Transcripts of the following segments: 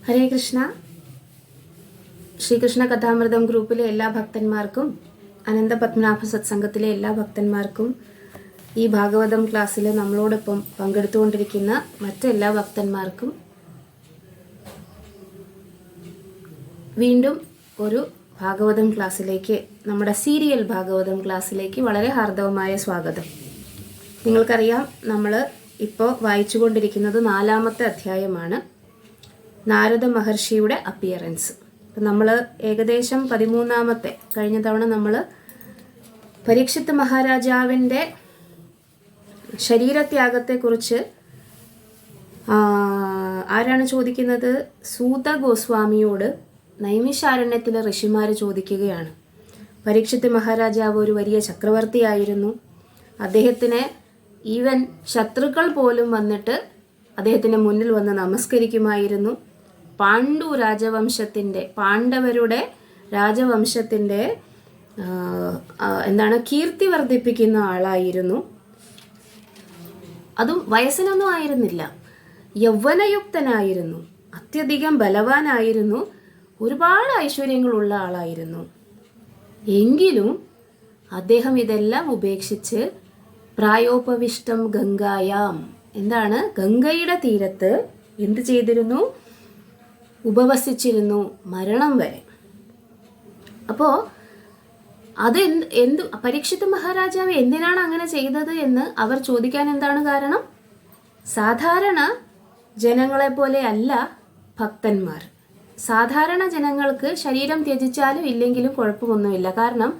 ഹരേ കൃഷ്ണ. ശ്രീകൃഷ്ണ കഥാമൃതം ഗ്രൂപ്പിലെ എല്ലാ ഭക്തന്മാർക്കും, അനന്തപത്മനാഭ സത്സംഗത്തിലെ എല്ലാ ഭക്തന്മാർക്കും, ഈ ഭാഗവതം ക്ലാസ്സിൽ നമ്മളോടൊപ്പം പങ്കെടുത്തുകൊണ്ടിരിക്കുന്ന മറ്റെല്ലാ ഭക്തന്മാർക്കും വീണ്ടും ഒരു ഭാഗവതം ക്ലാസ്സിലേക്ക്, നമ്മുടെ സീരിയൽ ഭാഗവതം ക്ലാസ്സിലേക്ക് വളരെ ഹാർദവമായ സ്വാഗതം. നിങ്ങൾക്കറിയാം, നമ്മൾ ഇപ്പോൾ വായിച്ചുകൊണ്ടിരിക്കുന്നത് 4-ാമത്തെ അധ്യായമാണ്, നാരദ മഹർഷിയുടെ അപ്പിയറൻസ്. അപ്പം നമ്മൾ ഏകദേശം 13-ാമത്തെ, കഴിഞ്ഞ തവണ നമ്മൾ പരീക്ഷിത്ത് മഹാരാജാവിൻ്റെ ശരീരത്യാഗത്തെക്കുറിച്ച് ആരാണ് ചോദിക്കുന്നത്? സൂത ഗോസ്വാമിയോട് നൈമിഷാരണ്യത്തിലെ ഋഷിമാർ ചോദിക്കുകയാണ്. പരീക്ഷിത്ത് മഹാരാജാവ് ഒരു വലിയ ചക്രവർത്തിയായിരുന്നു. അദ്ദേഹത്തിന് ഈവൻ ശത്രുക്കൾ പോലും വന്നിട്ട് അദ്ദേഹത്തിൻ്റെ മുന്നിൽ വന്ന് നമസ്കരിക്കുമായിരുന്നു. പാണ്ഡവരുടെ രാജവംശത്തിൻ്റെ കീർത്തി വർദ്ധിപ്പിക്കുന്ന ആളായിരുന്നു. അതും വയസ്സിനൊന്നും ആയിരുന്നില്ല, യൗവനയുക്തനായിരുന്നു, അത്യധികം ബലവാനായിരുന്നു, ഒരുപാട് ഐശ്വര്യങ്ങളുള്ള ആളായിരുന്നു. എങ്കിലും അദ്ദേഹം ഇതെല്ലാം ഉപേക്ഷിച്ച് പ്രായോപവിഷ്ടം ഗംഗായാം, ഗംഗയുടെ തീരത്ത് എന്ത് ചെയ്തിരുന്നു? ഉപവസിച്ചിരുന്നു, മരണം വരെ. അപ്പോൾ അത് പരീക്ഷിത്ത് മഹാരാജാവ് എന്തിനാണ് അങ്ങനെ ചെയ്തത് എന്ന് അവർ ചോദിക്കാൻ എന്താണ് കാരണം? സാധാരണ ജനങ്ങളെ പോലെ അല്ല ഭക്തന്മാർ. സാധാരണ ജനങ്ങൾക്ക് ശരീരം ത്യജിച്ചാലും ഇല്ലെങ്കിലും കുഴപ്പമൊന്നുമില്ല. കാരണം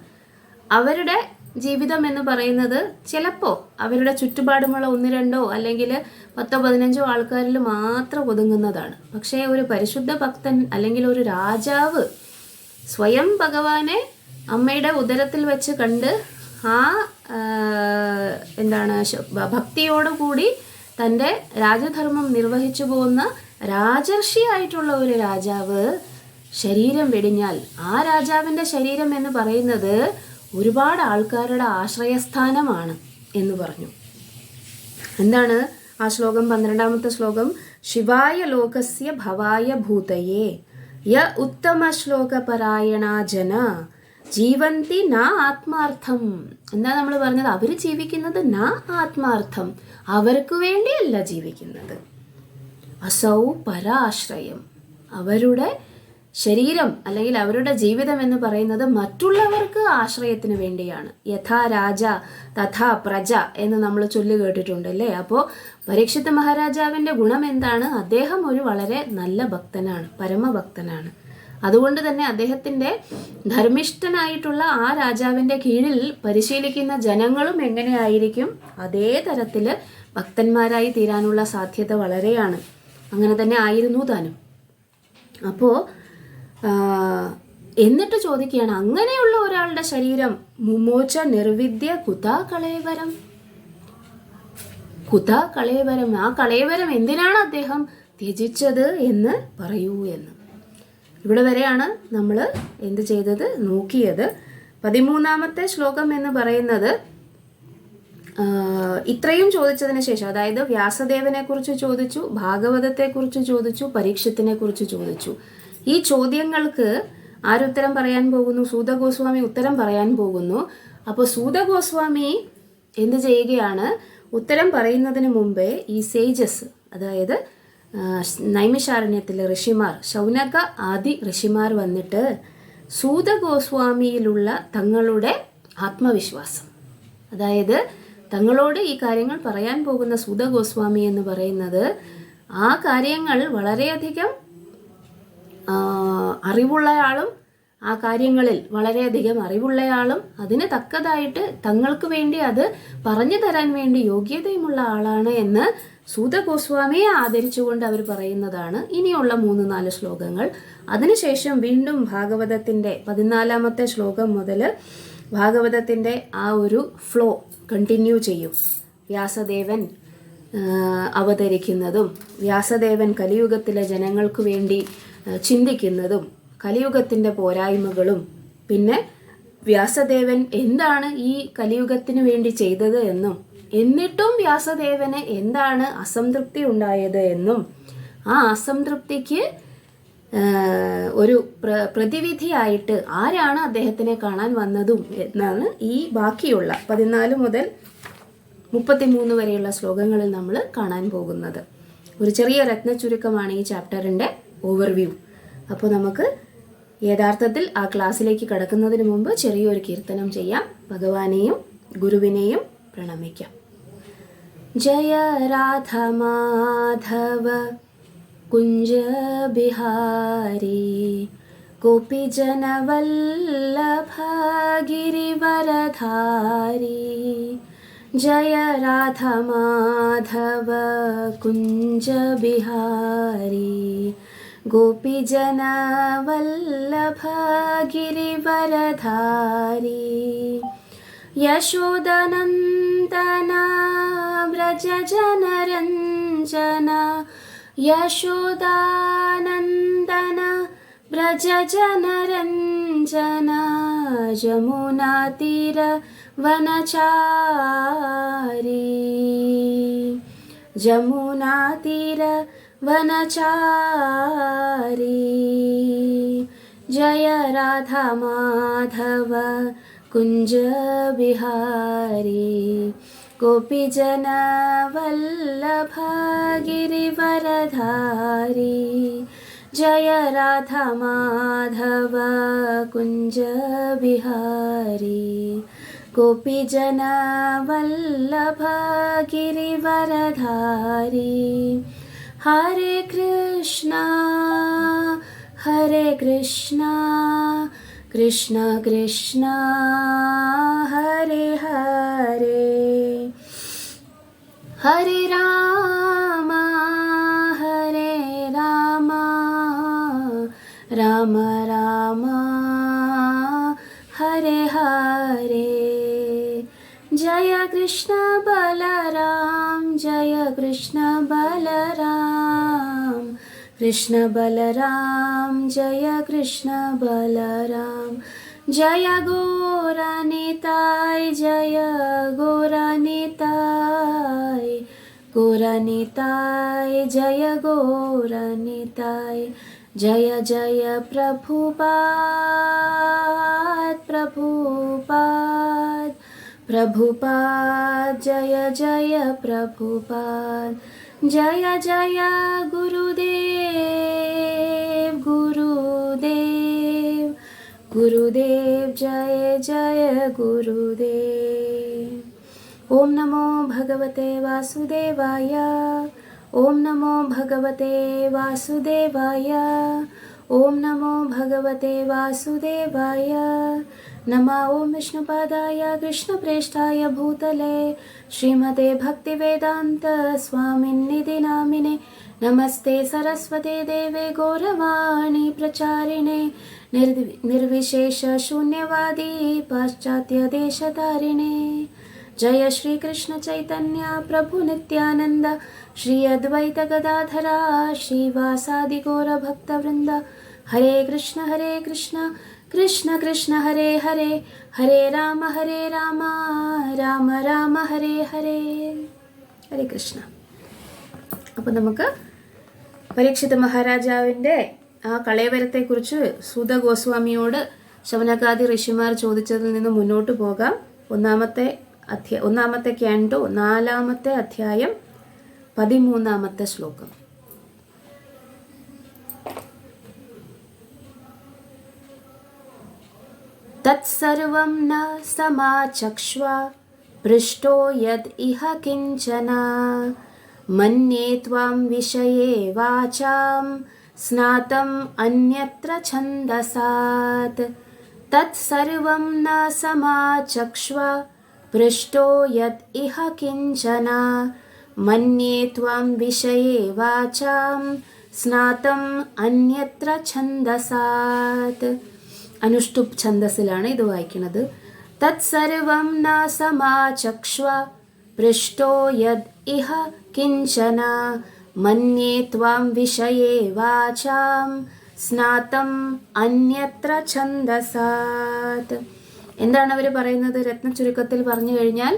അവരുടെ ജീവിതം എന്ന് പറയുന്നത് ചിലപ്പോൾ അവരുടെ ചുറ്റുപാടുമുള്ള 1-2 അല്ലെങ്കിൽ 10-15 ആൾക്കാരിൽ മാത്രം ഒതുങ്ങുന്നതാണ്. പക്ഷേ ഒരു പരിശുദ്ധ ഭക്തൻ അല്ലെങ്കിൽ ഒരു രാജാവ് സ്വയം ഭഗവാനെ അമ്മയുടെ ഉദരത്തിൽ വെച്ച് കണ്ട് ഭക്തിയോടുകൂടി തൻ്റെ രാജധർമ്മം നിർവഹിച്ചു പോകുന്ന രാജർഷിയായിട്ടുള്ള ഒരു രാജാവ് ശരീരം വെടിഞ്ഞാൽ, ആ രാജാവിൻ്റെ ശരീരം എന്ന് പറയുന്നത് ഒരുപാട് ആൾക്കാരുടെ ആശ്രയസ്ഥാനമാണ് എന്ന് പറഞ്ഞു. എന്താണ് ആ ശ്ലോകം? 12-ാമത്തെ ശ്ലോകം. ശിവായ ലോകസ്യ ഭവായ ഭൂതയേ യ ഉത്തമ ശ്ലോകപരായണ ജന ജീവന്തി ന ആത്മാർത്ഥം. എന്താ നമ്മൾ പറഞ്ഞത്? അവർ ജീവിക്കുന്നത് ന ആത്മാർത്ഥം, അവർക്ക് വേണ്ടിയല്ല ജീവിക്കുന്നത്. അസൗ പരാശ്രയം, അവരുടെ ശരീരം അല്ലെങ്കിൽ അവരുടെ ജീവിതം എന്ന് പറയുന്നത് മറ്റുള്ളവർക്ക് ആശ്രയത്തിന് വേണ്ടിയാണ്. യഥാ രാജ തഥാ പ്രജ എന്ന് നമ്മൾ ചൊല്ലി കേട്ടിട്ടുണ്ടല്ലേ. അപ്പോൾ പരീക്ഷിത്ത് മഹാരാജാവിൻ്റെ ഗുണം എന്താണ്? അദ്ദേഹം ഒരു വളരെ നല്ല ഭക്തനാണ്, പരമഭക്തനാണ്. അതുകൊണ്ട് തന്നെ അദ്ദേഹത്തിൻ്റെ ധർമ്മിഷ്ഠനായിട്ടുള്ള ആ രാജാവിൻ്റെ കീഴിൽ പരിശീലിക്കുന്ന ജനങ്ങളും എങ്ങനെയായിരിക്കും? അതേ തരത്തിൽ ഭക്തന്മാരായി തീരാനുള്ള സാധ്യത വളരെയാണ്. അങ്ങനെ തന്നെ ആയിരുന്നു താനും. അപ്പോൾ എന്നിട്ട് ചോദിക്കുകയാണ്, അങ്ങനെയുള്ള ഒരാളുടെ ശരീരം മുമോച നിർവിദ്യ കുതാ കളേവരം, കുതാ കളേവരം, ആ കളേവരം എന്തിനാണ് അദ്ദേഹം ത്യജിച്ചത് എന്ന് പറയൂ എന്ന്. ഇവിടെ വരെയാണ് നമ്മൾ എന്ത് ചെയ്തത്? നോക്കിയത്. 13-ാമത്തെ ശ്ലോകം എന്ന് പറയുന്നത് ഇത്രയും ചോദിച്ചതിന് ശേഷം, അതായത് വ്യാസദേവനെ കുറിച്ച് ചോദിച്ചു, ഭാഗവതത്തെക്കുറിച്ച് ചോദിച്ചു, പരീക്ഷത്തിനെ കുറിച്ച് ചോദിച്ചു. ഈ ചോദ്യങ്ങൾക്ക് ആരുത്തരം പറയാൻ പോകുന്നു? സൂത ഗോസ്വാമി ഉത്തരം പറയാൻ പോകുന്നു. അപ്പോൾ സൂത ഗോസ്വാമി എന്ത് ചെയ്യുകയാണ്? ഉത്തരം പറയുന്നതിന് മുമ്പേ ഈ സേജസ്, അതായത് നൈമിഷാരണ്യത്തിലെ ഋഷിമാർ, ശൗനക ആദി ഋഷിമാർ വന്നിട്ട് സൂത ഗോസ്വാമിയിലുള്ള തങ്ങളുടെ ആത്മവിശ്വാസം, അതായത് തങ്ങളോട് ഈ കാര്യങ്ങൾ പറയാൻ പോകുന്ന സൂത ഗോസ്വാമി എന്ന് പറയുന്നത് ആ കാര്യങ്ങൾ വളരെയധികം അറിവുള്ളയാളും, ആ കാര്യങ്ങളിൽ വളരെയധികം അറിവുള്ളയാളും അതിന് തക്കതായിട്ട് തങ്ങൾക്ക് വേണ്ടി അത് പറഞ്ഞു തരാൻ വേണ്ടി യോഗ്യതയുമുള്ള ആളാണ് എന്ന് സൂത ഗോസ്വാമിയെ ആദരിച്ചുകൊണ്ട് അവർ പറയുന്നതാണ് ഇനിയുള്ള 3-4 ശ്ലോകങ്ങൾ. അതിനുശേഷം വീണ്ടും ഭാഗവതത്തിൻ്റെ 14-ാമത്തെ ശ്ലോകം മുതൽ ഭാഗവതത്തിൻ്റെ ആ ഒരു ഫ്ലോ കണ്ടിന്യൂ ചെയ്യും. വ്യാസദേവൻ അവതരിക്കുന്നതും, വ്യാസദേവൻ കലിയുഗത്തിലെ ജനങ്ങൾക്ക് വേണ്ടി ചിന്തിക്കുന്നതും, കലിയുഗത്തിൻ്റെ പോരായ്മകളും, പിന്നെ വ്യാസദേവൻ എന്താണ് ഈ കലിയുഗത്തിന് വേണ്ടി ചെയ്തത് എന്നും, എന്നിട്ടും വ്യാസദേവന് എന്താണ് അസംതൃപ്തി ഉണ്ടായത് എന്നും, ആ അസംതൃപ്തിക്ക് ഒരു പ്രതിവിധിയായിട്ട് ആരാണ് അദ്ദേഹത്തിനെ കാണാൻ വന്നതും എന്നാണ് ഈ ബാക്കിയുള്ള 14 മുതൽ 33 വരെയുള്ള ശ്ലോകങ്ങളിൽ നമ്മൾ കാണാൻ പോകുന്നത്. ഒരു ചെറിയ രത്നചുരുക്കമാണ് ഈ ചാപ്റ്ററിൻ്റെ ഓവർവ്യൂ. അപ്പോൾ നമുക്ക് യഥാർത്ഥത്തിൽ ആ ക്ലാസ്സിലേക്ക് കടക്കുന്നതിന് മുമ്പ് ചെറിയൊരു കീർത്തനം ചെയ്യാം. ഭഗവാനെയും ഗുരുവിനെയും പ്രണമിക്കാം. ജയ രാധ മാധവ കുഞ്ച ബിഹാരി ഗോപിജന വല്ലഭ ഗിരിവരധാരി. ജയ രാധ മാധവ കുഞ്ച ബിഹാരി ഗോപിജന വല്ലഭ ഗിരിവരധാരി. യശോദനന്ദന വ്രജ ജനരഞ്ജന യശോദാനന്ദന വ്രജ ജനരഞ്ജന. ജമുനാതീര വനചാരി ജമുനാതീര വനചാരി. ജയ രാധ മാധവ കുഞ്ച ബിഹാരി ഗോപിജന വല്ലഭ ഗിരിവരധാരി. ജയ രാധ മാധവ കുഞ്ച ബിഹാരി ഗോപിജന വല്ലഭ ഗിരിവരധാരി. ഹരേ കൃഷ്ണ കൃഷ്ണ കൃഷ്ണ ഹരേ ഹരേ. ഹരേ രാമ രാമ രാമ ഹരേ ഹരേ. ജയ കൃഷ്ണ ബലരാം ജയ കൃഷ്ണ ബലരാം കൃഷ്ണ ബലരാം ജയ കൃഷ്ണ ബലരാം. ജയ ഗോരനിതായ് ജയ ഗോരനിതായ് ഗോരനിതായ് ജയ ഗോരനിതായ്. ജയ ജയ പ്രഭുപാദ് പ്രഭുപാദ് പ്രഭുപാദ് ജയ ജയ പ്രഭുപാദ്. ജയ ജയ ഗുരുദേവ് ഗുരുദേവ് ഗുരുദേവ് ജയ ജയ ഗുരുദേവ്. ഓം നമോ ഭഗവത്തെ വാസുദേവായ ഓം നമോ ഭഗവത്തെ വാസുദേവായ ഓം നമോ ഭഗവത്തെ വാസുദേവായ. നമ ഓം വിഷ്ണുപാദായ കൃഷ്ണപ്രേഷ്ഠായ ഭൂതലേ ശ്രീമതേ ഭക്തിവേദാന്ത സ്വാമിന്നിധി നാമിനെ. നമസ്തേ സരസ്വതേ ദേവേ ഗൗരവാണി പ്രചാരിണേ നിർവിശേഷ ശൂന്യവാദി പാശ്ചാത്യ ദേശധാരിണേ. जय श्री कृष्ण चैतन्य प्रभु नित्यानंद श्री अद्वैत गदाधरा श्रीवासादि गौर भक्त वृंद. हरे कृष्ण कृष्ण कृष्ण हरे हरे हरे राम राम राम हरे हरे. ഹരേ കൃഷ്ണ. അപ്പോൾ നമുക്ക് പരീക്ഷിത മഹാരാജാവിൻ്റെ ആ കളയവരത്തെക്കുറിച്ച് സൂത ഗോസ്വാമിയോട് ശൗനകാദി ഋഷിമാർ ചോദിച്ചതിൽ നിന്ന് മുന്നോട്ട് പോകാം. ഒന്നാമത്തെ ക്യാൻഡോ 4-ാമത്തെ അധ്യായം 13-ാമത്തെ ശ്ലോകം. തത്സർവം ന സമാചക്ഷ്വ പൃഷ്ടോ യദ് ഇഹ കിഞ്ചന മന്യേ ത്വാം വിഷയേ വാചാം സ്നാതം അന്യത്ര ഛന്ദസാത്. തത്സർവം ന സമാചക്ഷ്വ പൃഷ്ടോ യദ് ഇഹ കിഞ്ചന മന്യേ ത്വാം വിഷയേ വാചാം സ്നാതം അന്യത്ര ഛന്ദസാത്. അനുഷ്ടുപ് ഛന്ദസിലാണ് ഇത് വായിക്കുന്നത്. തത്സർവം ന സമാചക്ഷ്വ പൃഷ്ടോ യദ് ഇഹ കിഞ്ചന മന്യേ ത്വാം വിഷയേ വാചാം സ്നാതം അന്യത്ര ഛന്ദസാത്. എന്താണ് അവർ പറയുന്നത്? രത്നചുരുക്കത്തിൽ പറഞ്ഞു കഴിഞ്ഞാൽ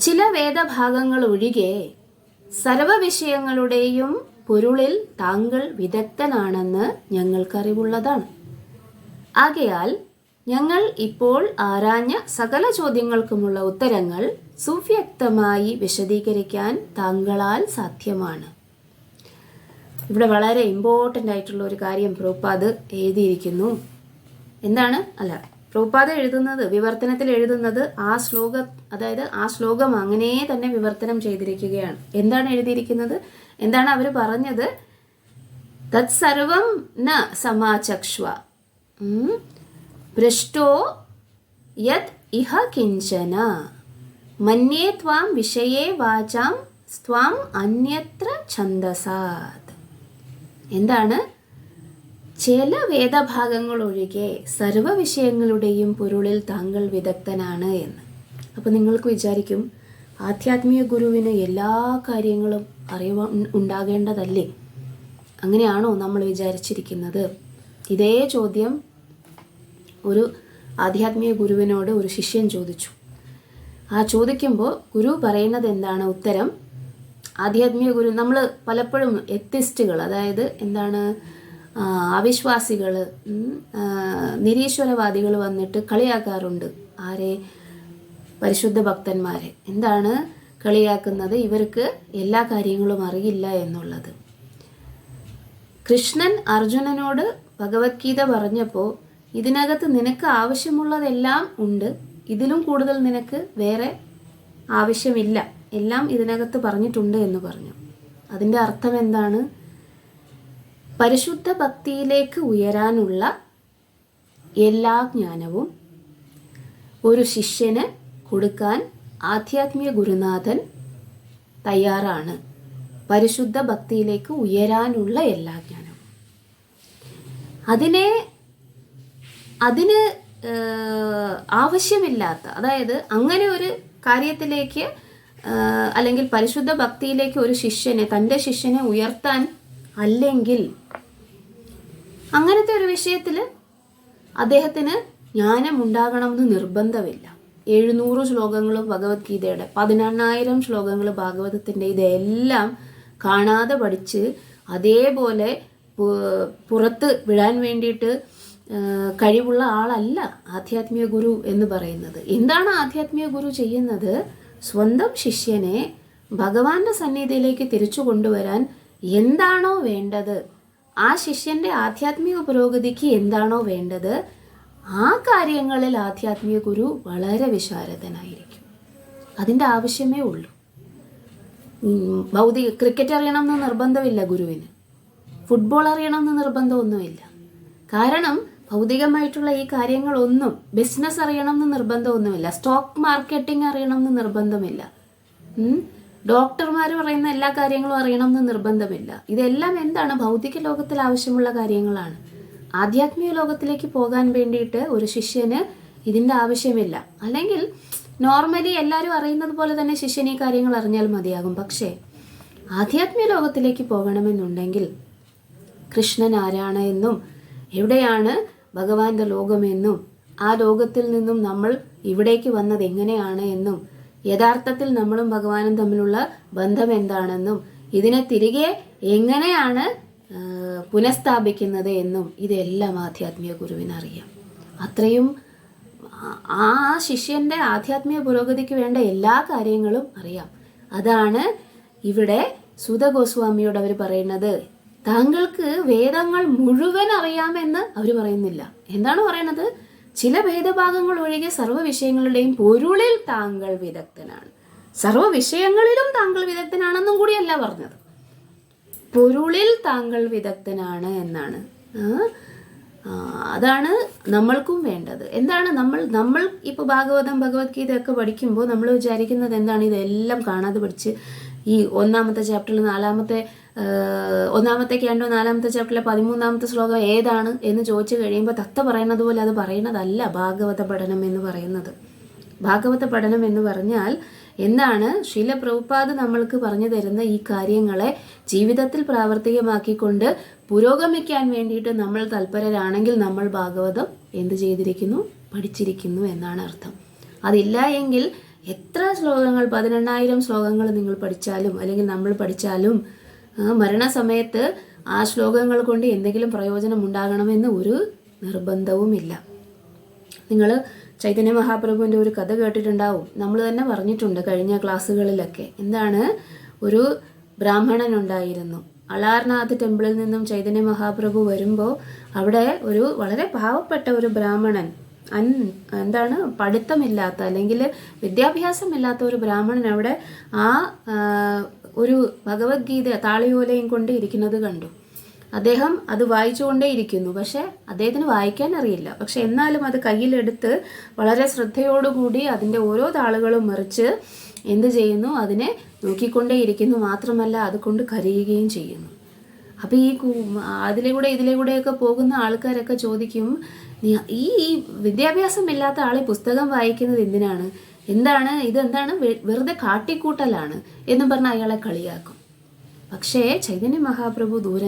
ചില വേദഭാഗങ്ങൾ ഒഴികെ സർവ വിഷയങ്ങളുടെയും പൊരുളിൽ താങ്കൾ വിദഗ്ധനാണെന്ന് ഞങ്ങൾക്കറിവുള്ളതാണ്. ആകയാൽ ഞങ്ങൾ ഇപ്പോൾ ആരാഞ്ഞ സകല ചോദ്യങ്ങൾക്കുമുള്ള ഉത്തരങ്ങൾ സുവ്യക്തമായി വിശദീകരിക്കാൻ താങ്കളാൽ സാധ്യമാണ്. ഇവിടെ വളരെ ഇമ്പോർട്ടൻ്റ് ആയിട്ടുള്ള ഒരു കാര്യം പ്രഭുപാദ് എഴുതിയിരിക്കുന്നു. എന്താണ്? പ്രഭുപാദ് എഴുതുന്നത്, വിവർത്തനത്തിൽ എഴുതുന്നത് അതായത് ആ ശ്ലോകം അങ്ങനെ തന്നെ വിവർത്തനം ചെയ്തിരിക്കുകയാണ്. എന്താണ് എഴുതിയിരിക്കുന്നത്? എന്താണ് അവർ പറഞ്ഞത്? തത് സർവം ന സമാചക്ഷ്വ ഭ്രഷ്ടോ യത് ഇഹ കിഞ്ചന മന്യേ ത്വാം വിഷയേ വാചാം സ്ത്വാം അന്യത്ര ഛന്ദസാത്. എന്താണ്? ചില വേദഭാഗങ്ങൾ ഒഴികെ സർവ വിഷയങ്ങളുടെയും പൊരുളിൽ താങ്കൾ വിദഗ്ധനാണ് എന്ന്. അപ്പോൾ നിങ്ങൾക്ക് വിചാരിക്കും, ആധ്യാത്മിക ഗുരുവിന് എല്ലാ കാര്യങ്ങളും ഉണ്ടാകേണ്ടതല്ലേ? അങ്ങനെയാണോ നമ്മൾ വിചാരിച്ചിരിക്കുന്നത്? ഇതേ ചോദ്യം ഒരു ആധ്യാത്മിക ഗുരുവിനോട് ഒരു ശിഷ്യൻ ചോദിച്ചു. ആ ചോദിക്കുമ്പോൾ ഗുരു പറയുന്നത് എന്താണ് ഉത്തരം? ആധ്യാത്മിക ഗുരു, നമ്മൾ പലപ്പോഴും എത്തിസ്റ്റുകൾ, അതായത് എന്താണ്, അവിശ്വാസികൾ, നിരീശ്വരവാദികൾ വന്നിട്ട് കളിയാക്കാറുണ്ട്. ആരെ? പരിശുദ്ധ ഭക്തന്മാരെ. എന്താണ് കളിയാക്കുന്നത്? ഇവർക്ക് എല്ലാ കാര്യങ്ങളും അറിയില്ല എന്നുള്ളത്. കൃഷ്ണൻ അർജുനനോട് ഭഗവത്ഗീത പറഞ്ഞപ്പോൾ ഇതിനകത്ത് നിനക്ക് ആവശ്യമുള്ളതെല്ലാം ഉണ്ട്, ഇതിലും കൂടുതൽ നിനക്ക് വേറെ ആവശ്യമില്ല, എല്ലാം ഇതിനകത്ത് പറഞ്ഞിട്ടുണ്ട് എന്ന് പറഞ്ഞു. അതിൻ്റെ അർത്ഥം എന്താണ്? പരിശുദ്ധ ഭക്തിയിലേക്ക് ഉയരാനുള്ള എല്ലാ ജ്ഞാനവും ഒരു ശിഷ്യന് കൊടുക്കാൻ ആധ്യാത്മിക ഗുരുനാഥൻ തയ്യാറാണ്. പരിശുദ്ധ ഭക്തിയിലേക്ക് ഉയരാനുള്ള എല്ലാ ജ്ഞാനവും. അതിന് ആവശ്യമില്ലാത്ത, അതായത് അങ്ങനെ ഒരു കാര്യത്തിലേക്ക് അല്ലെങ്കിൽ പരിശുദ്ധ ഭക്തിയിലേക്ക് ഒരു ശിഷ്യനെ, തൻ്റെ ശിഷ്യനെ ഉയർത്താൻ അല്ലെങ്കിൽ അങ്ങനത്തെ ഒരു വിഷയത്തിൽ അദ്ദേഹത്തിന് ജ്ഞാനം ഉണ്ടാകണമെന്ന് നിർബന്ധമില്ല. 700 ശ്ലോകങ്ങളും ഭഗവത്ഗീതയുടെ, 18,000 ശ്ലോകങ്ങൾ ഭാഗവതത്തിൻ്റെ, ഇതെല്ലാം കാണാതെ പഠിച്ച് അതേപോലെ പുറത്ത് വിടാൻ വേണ്ടിയിട്ട് കഴിവുള്ള ആളല്ല ആധ്യാത്മിക ഗുരു എന്ന് പറയുന്നത്. എന്താണ് ആധ്യാത്മിക ഗുരു ചെയ്യുന്നത്? സ്വന്തം ശിഷ്യനെ ഭഗവാന്റെ സന്നിധിയിലേക്ക് തിരിച്ചു കൊണ്ടുവരാൻ എന്താണോ വേണ്ടത്, ആ ശിഷ്യന്റെ ആധ്യാത്മിക പുരോഗതിക്ക് എന്താണോ വേണ്ടത്, ആ കാര്യങ്ങളിൽ ആധ്യാത്മിക ഗുരു വളരെ വിശാരദനായിരിക്കും. അതിൻ്റെ ആവശ്യമേ ഉള്ളൂ. ക്രിക്കറ്റ് അറിയണമെന്ന് നിർബന്ധമില്ല ഗുരുവിന്, ഫുട്ബോൾ അറിയണമെന്ന് നിർബന്ധമൊന്നുമില്ല. കാരണം ഭൗതികമായിട്ടുള്ള ഈ കാര്യങ്ങളൊന്നും, ബിസിനസ് അറിയണമെന്ന് നിർബന്ധമൊന്നുമില്ല, സ്റ്റോക്ക് മാർക്കറ്റിംഗ് അറിയണമെന്ന് നിർബന്ധമില്ല, ഡോക്ടർമാർ പറയുന്ന എല്ലാ കാര്യങ്ങളും അറിയണമെന്ന് നിർബന്ധമില്ല. ഇതെല്ലാം എന്താണ്? ഭൗതിക ലോകത്തിൽ ആവശ്യമുള്ള കാര്യങ്ങളാണ്. ആധ്യാത്മിക ലോകത്തിലേക്ക് പോകാൻ വേണ്ടിയിട്ട് ഒരു ശിഷ്യന് ഇതിൻ്റെ ആവശ്യമില്ല. അല്ലെങ്കിൽ നോർമലി എല്ലാവരും അറിയുന്നത് പോലെ തന്നെ ശിഷ്യൻ ഈ കാര്യങ്ങൾ അറിഞ്ഞാൽ മതിയാകും. പക്ഷേ ആധ്യാത്മിക ലോകത്തിലേക്ക് പോകണമെന്നുണ്ടെങ്കിൽ കൃഷ്ണൻ ആരാണ് എന്നും എവിടെയാണ് ഭഗവാന്റെ ലോകമെന്നും ആ ലോകത്തിൽ നിന്നും നമ്മൾ ഇവിടേക്ക് വന്നത് എങ്ങനെയാണ് എന്നും യഥാർത്ഥത്തിൽ നമ്മളും ഭഗവാനും തമ്മിലുള്ള ബന്ധം എന്താണെന്നും ഇതിനെ തിരികെ എങ്ങനെയാണ് പുനഃസ്ഥാപിക്കുന്നത് എന്നും ഇതെല്ലാം ആധ്യാത്മിക ഗുരുവിനറിയാം. അത്രയും ആ ശിഷ്യന്റെ ആധ്യാത്മിക പുരോഗതിക്ക് വേണ്ട എല്ലാ കാര്യങ്ങളും അറിയാം. അതാണ് ഇവിടെ സൂത ഗോസ്വാമിയോട് അവർ പറയുന്നത്, താങ്കൾക്ക് വേദങ്ങൾ മുഴുവൻ അറിയാമെന്ന് അവർ പറയുന്നില്ല. എന്താണ് പറയുന്നത്? ചില ഭേദഭാഗങ്ങൾ ഒഴികെ സർവ്വ വിഷയങ്ങളുടെയും പൊരുളിൽ താങ്കൾ വിദഗ്ധനാണ്. സർവ്വ വിഷയങ്ങളിലും താങ്കൾ വിദഗ്ധനാണെന്നും കൂടിയല്ല പറഞ്ഞത്, പൊരുളിൽ താങ്കൾ വിദഗ്ധനാണ് എന്നാണ്. അതാണ് നമ്മൾക്കും വേണ്ടത്. എന്താണ് നമ്മൾ ഇപ്പോൾ ഭാഗവതം, ഭഗവത്ഗീത ഒക്കെ പഠിക്കുമ്പോൾ നമ്മൾ വിചാരിക്കുന്നത് എന്താണ്? ഇതെല്ലാം കാണാതെ പഠിച്ച് ഈ ഒന്നാമത്തെ ചാപ്റ്ററിൽ ഒന്നാമത്തെ ക്യാൻഡോ 4ാമത്തെ ചാപ്റ്ററിലെ 13ാമത്തെ ശ്ലോകം ഏതാണ് എന്ന് ചോദിച്ചു കഴിയുമ്പോൾ തത്ത പറയുന്നത് പോലെ അത് പറയുന്നതല്ല ഭാഗവത പഠനം എന്ന് പറയുന്നത്. ഭാഗവത പഠനം എന്ന് പറഞ്ഞാൽ എന്താണ്? ശീല പ്രഭുപാദ് നമ്മൾക്ക് പറഞ്ഞു തരുന്ന ഈ കാര്യങ്ങളെ ജീവിതത്തിൽ പ്രാവർത്തികമാക്കിക്കൊണ്ട് പുരോഗമിക്കാൻ വേണ്ടിയിട്ട് നമ്മൾ തൽപരരാണെങ്കിൽ നമ്മൾ ഭാഗവതം എന്ത് ചെയ്തിരിക്കുന്നു? പഠിച്ചിരിക്കുന്നു എന്നാണ് അർത്ഥം. അതില്ല എങ്കിൽ എത്ര ശ്ലോകങ്ങൾ 18,000 ശ്ലോകങ്ങൾ നിങ്ങൾ പഠിച്ചാലും അല്ലെങ്കിൽ നമ്മൾ പഠിച്ചാലും മരണസമയത്ത് ആ ശ്ലോകങ്ങൾ കൊണ്ട് എന്തെങ്കിലും പ്രയോജനം ഉണ്ടാകണമെന്ന് ഒരു നിർബന്ധവുമില്ല. നിങ്ങൾ ചൈതന്യ മഹാപ്രഭുവിൻ്റെ ഒരു കഥ കേട്ടിട്ടുണ്ടാവും. നമ്മൾ തന്നെ പറഞ്ഞിട്ടുണ്ട് കഴിഞ്ഞ ക്ലാസ്സുകളിലൊക്കെ. എന്താണ്? ഒരു ബ്രാഹ്മണൻ ഉണ്ടായിരുന്നു. അലാർനാഥ് ടെമ്പിളിൽ നിന്നും ചൈതന്യ മഹാപ്രഭു വരുമ്പോൾ അവിടെ ഒരു വളരെ പാവപ്പെട്ട ഒരു ബ്രാഹ്മണൻ, പഠിത്തമില്ലാത്ത അല്ലെങ്കിൽ വിദ്യാഭ്യാസമില്ലാത്ത ഒരു ബ്രാഹ്മണൻ അവിടെ ആ ഒരു ഭഗവത്ഗീത താളിയോലയും കൊണ്ട് ഇരിക്കുന്നത് കണ്ടു. അദ്ദേഹം അത് വായിച്ചുകൊണ്ടേ ഇരിക്കുന്നു. പക്ഷെ അദ്ദേഹത്തിന് വായിക്കാൻ അറിയില്ല. പക്ഷെ എന്നാലും അത് കയ്യിലെടുത്ത് വളരെ ശ്രദ്ധയോടുകൂടി അതിൻ്റെ ഓരോ താളുകളും മറിച്ച് എന്ത് ചെയ്യുന്നു? അതിനെ നോക്കിക്കൊണ്ടേയിരിക്കുന്നു. മാത്രമല്ല അതുകൊണ്ട് കരയുകയും ചെയ്യുന്നു. അപ്പോൾ ഇതിലൂടെയൊക്കെ പോകുന്ന ആൾക്കാരൊക്കെ ചോദിക്കും, ഈ വിദ്യാഭ്യാസമില്ലാത്ത ആളെ പുസ്തകം വായിക്കുന്നത് എന്തിനാണ്? ഇതെന്താണ്? വെറുതെ കാട്ടിക്കൂട്ടലാണ് എന്നും പറഞ്ഞ് അയാളെ കളിയാക്കും. പക്ഷേ ചൈതന്യ മഹാപ്രഭു ദൂരെ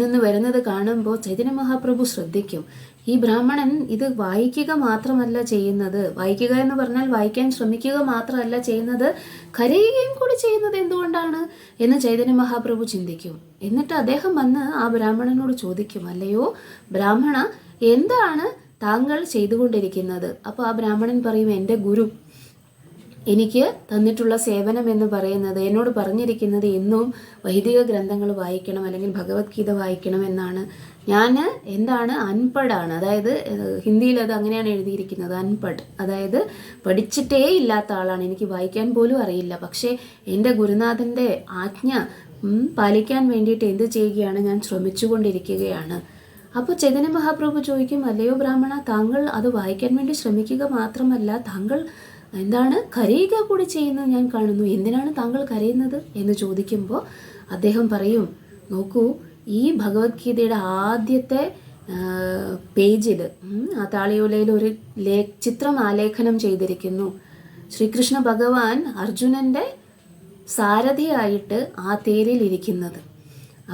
നിന്ന് വരുന്നത് കാണുമ്പോൾ ചൈതന്യ മഹാപ്രഭു ശ്രദ്ധിക്കും. ഈ ബ്രാഹ്മണൻ ഇത് വായിക്കുക മാത്രമല്ല ചെയ്യുന്നത്, വായിക്കുക എന്ന് പറഞ്ഞാൽ വായിക്കാൻ ശ്രമിക്കുക മാത്രമല്ല ചെയ്യുന്നത്, കരയുകയും കൂടി ചെയ്യുന്നത് എന്തുകൊണ്ടാണ് എന്ന് ചൈതന്യ മഹാപ്രഭു ചിന്തിക്കും. എന്നിട്ട് അദ്ദേഹം വന്ന് ആ ബ്രാഹ്മണനോട് ചോദിക്കും, അല്ലയോ ബ്രാഹ്മണ, എന്താണ് താങ്കൾ ചെയ്തുകൊണ്ടിരിക്കുന്നത്? അപ്പോൾ ആ ബ്രാഹ്മണൻ പറയും, എൻ്റെ ഗുരു എനിക്ക് തന്നിട്ടുള്ള സേവനം എന്ന് പറയുന്നത്, എന്നോട് പറഞ്ഞിരിക്കുന്നത് എന്നും വൈദിക ഗ്രന്ഥങ്ങൾ വായിക്കണം അല്ലെങ്കിൽ ഭഗവത്ഗീത വായിക്കണം എന്നാണ്. ഞാൻ അൺപഡാണ്. അതായത് ഹിന്ദിയിൽ അത് അങ്ങനെയാണ് എഴുതിയിരിക്കുന്നത്, അൺപഡ്. അതായത് പഠിച്ചിട്ടേ ഇല്ലാത്ത ആളാണ്, എനിക്ക് വായിക്കാൻ പോലും അറിയില്ല. പക്ഷേ എൻ്റെ ഗുരുനാഥൻ്റെ ആജ്ഞ പാലിക്കാൻ വേണ്ടിയിട്ട് എന്ത് ചെയ്യുകയാണ്? ഞാൻ ശ്രമിച്ചുകൊണ്ടിരിക്കുകയാണ്. അപ്പോൾ ചൈതന്യ മഹാപ്രഭു ചോദിക്കും, അല്ലയോ ബ്രാഹ്മണ, താങ്കൾ അത് വായിക്കാൻ വേണ്ടി ശ്രമിക്കുക മാത്രമല്ല, താങ്കൾ കരയുക കൂടി ചെയ്യുന്നത് ഞാൻ കാണുന്നു. എന്തിനാണ് താങ്കൾ കരയുന്നത് എന്ന് ചോദിക്കുമ്പോൾ അദ്ദേഹം പറയും, നോക്കൂ, ഈ ഭഗവത്ഗീതയുടെ ആദ്യത്തെ പേജിൽ ആ താളിയോലയിൽ ഒരു ചിത്രം ആലേഖനം ചെയ്തിരിക്കുന്നു. ശ്രീകൃഷ്ണ ഭഗവാൻ അർജുനൻ്റെ സാരഥിയായിട്ട് ആ തേരിൽ ഇരിക്കുന്നത്.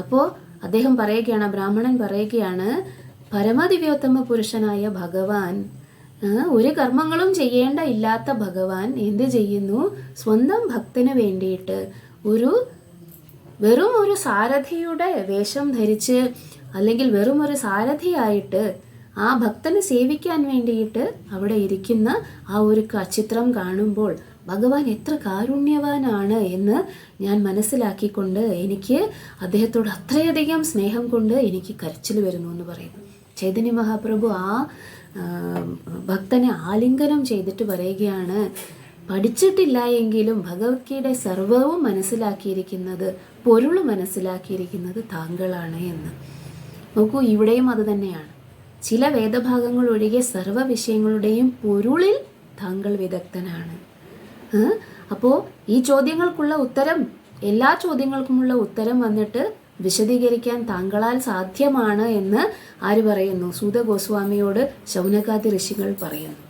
അപ്പോൾ അദ്ദേഹം പറയുകയാണ്, ബ്രാഹ്മണൻ പറയുകയാണ്, പരമദിവ്യോത്തമ പുരുഷനായ ഭഗവാൻ, ഒരു കർമ്മങ്ങളും ഇല്ലാത്ത ഭഗവാൻ എന്ത് ചെയ്യുന്നു? സ്വന്തം ഭക്തന് വേണ്ടിയിട്ട് വെറും ഒരു സാരഥിയുടെ വേഷം ധരിച്ച് അല്ലെങ്കിൽ വെറും ഒരു സാരഥിയായിട്ട് ആ ഭക്തനെ സേവിക്കാൻ വേണ്ടിയിട്ട് അവിടെ ഇരിക്കുന്ന ആ ഒരു ചിത്രം കാണുമ്പോൾ ഭഗവാൻ എത്ര കാരുണ്യവാനാണ് എന്ന് ഞാൻ മനസ്സിലാക്കിക്കൊണ്ട് എനിക്ക് അദ്ദേഹത്തോട് അത്രയധികം സ്നേഹം കൊണ്ട് എനിക്ക് കരച്ചിൽ വരുന്നു എന്ന് പറയുന്നു. ചൈതന്യ മഹാപ്രഭു ആ ഭക്തനെ ആലിംഗനം ചെയ്തിട്ട് പറയുകയാണ്, പഠിച്ചിട്ടില്ല എങ്കിലും ഭഗവത്ഗീതയുടെ സർവവും മനസ്സിലാക്കിയിരിക്കുന്നത്, പൊരുൾ മനസ്സിലാക്കിയിരിക്കുന്നത് താങ്കളാണ് എന്ന്. നോക്കൂ, ഇവിടെയും അത് തന്നെയാണ്. ചില വേദഭാഗങ്ങൾ ഒഴികെ സർവ്വ വിഷയങ്ങളുടെയും പൊരുളിൽ താങ്കൾ വിദഗ്ധനാണ്. അപ്പോൾ ഈ ചോദ്യങ്ങൾക്കുള്ള ഉത്തരം, എല്ലാ ചോദ്യങ്ങൾക്കുമുള്ള ഉത്തരം വന്നിട്ട് വിശദീകരിക്കാൻ താങ്കളാൽ സാധ്യമാണ് എന്ന് ആര് പറയുന്നു? സൂത ഗോസ്വാമിയോട് ശൗനകാദി ഋഷികൾ പറയുന്നു.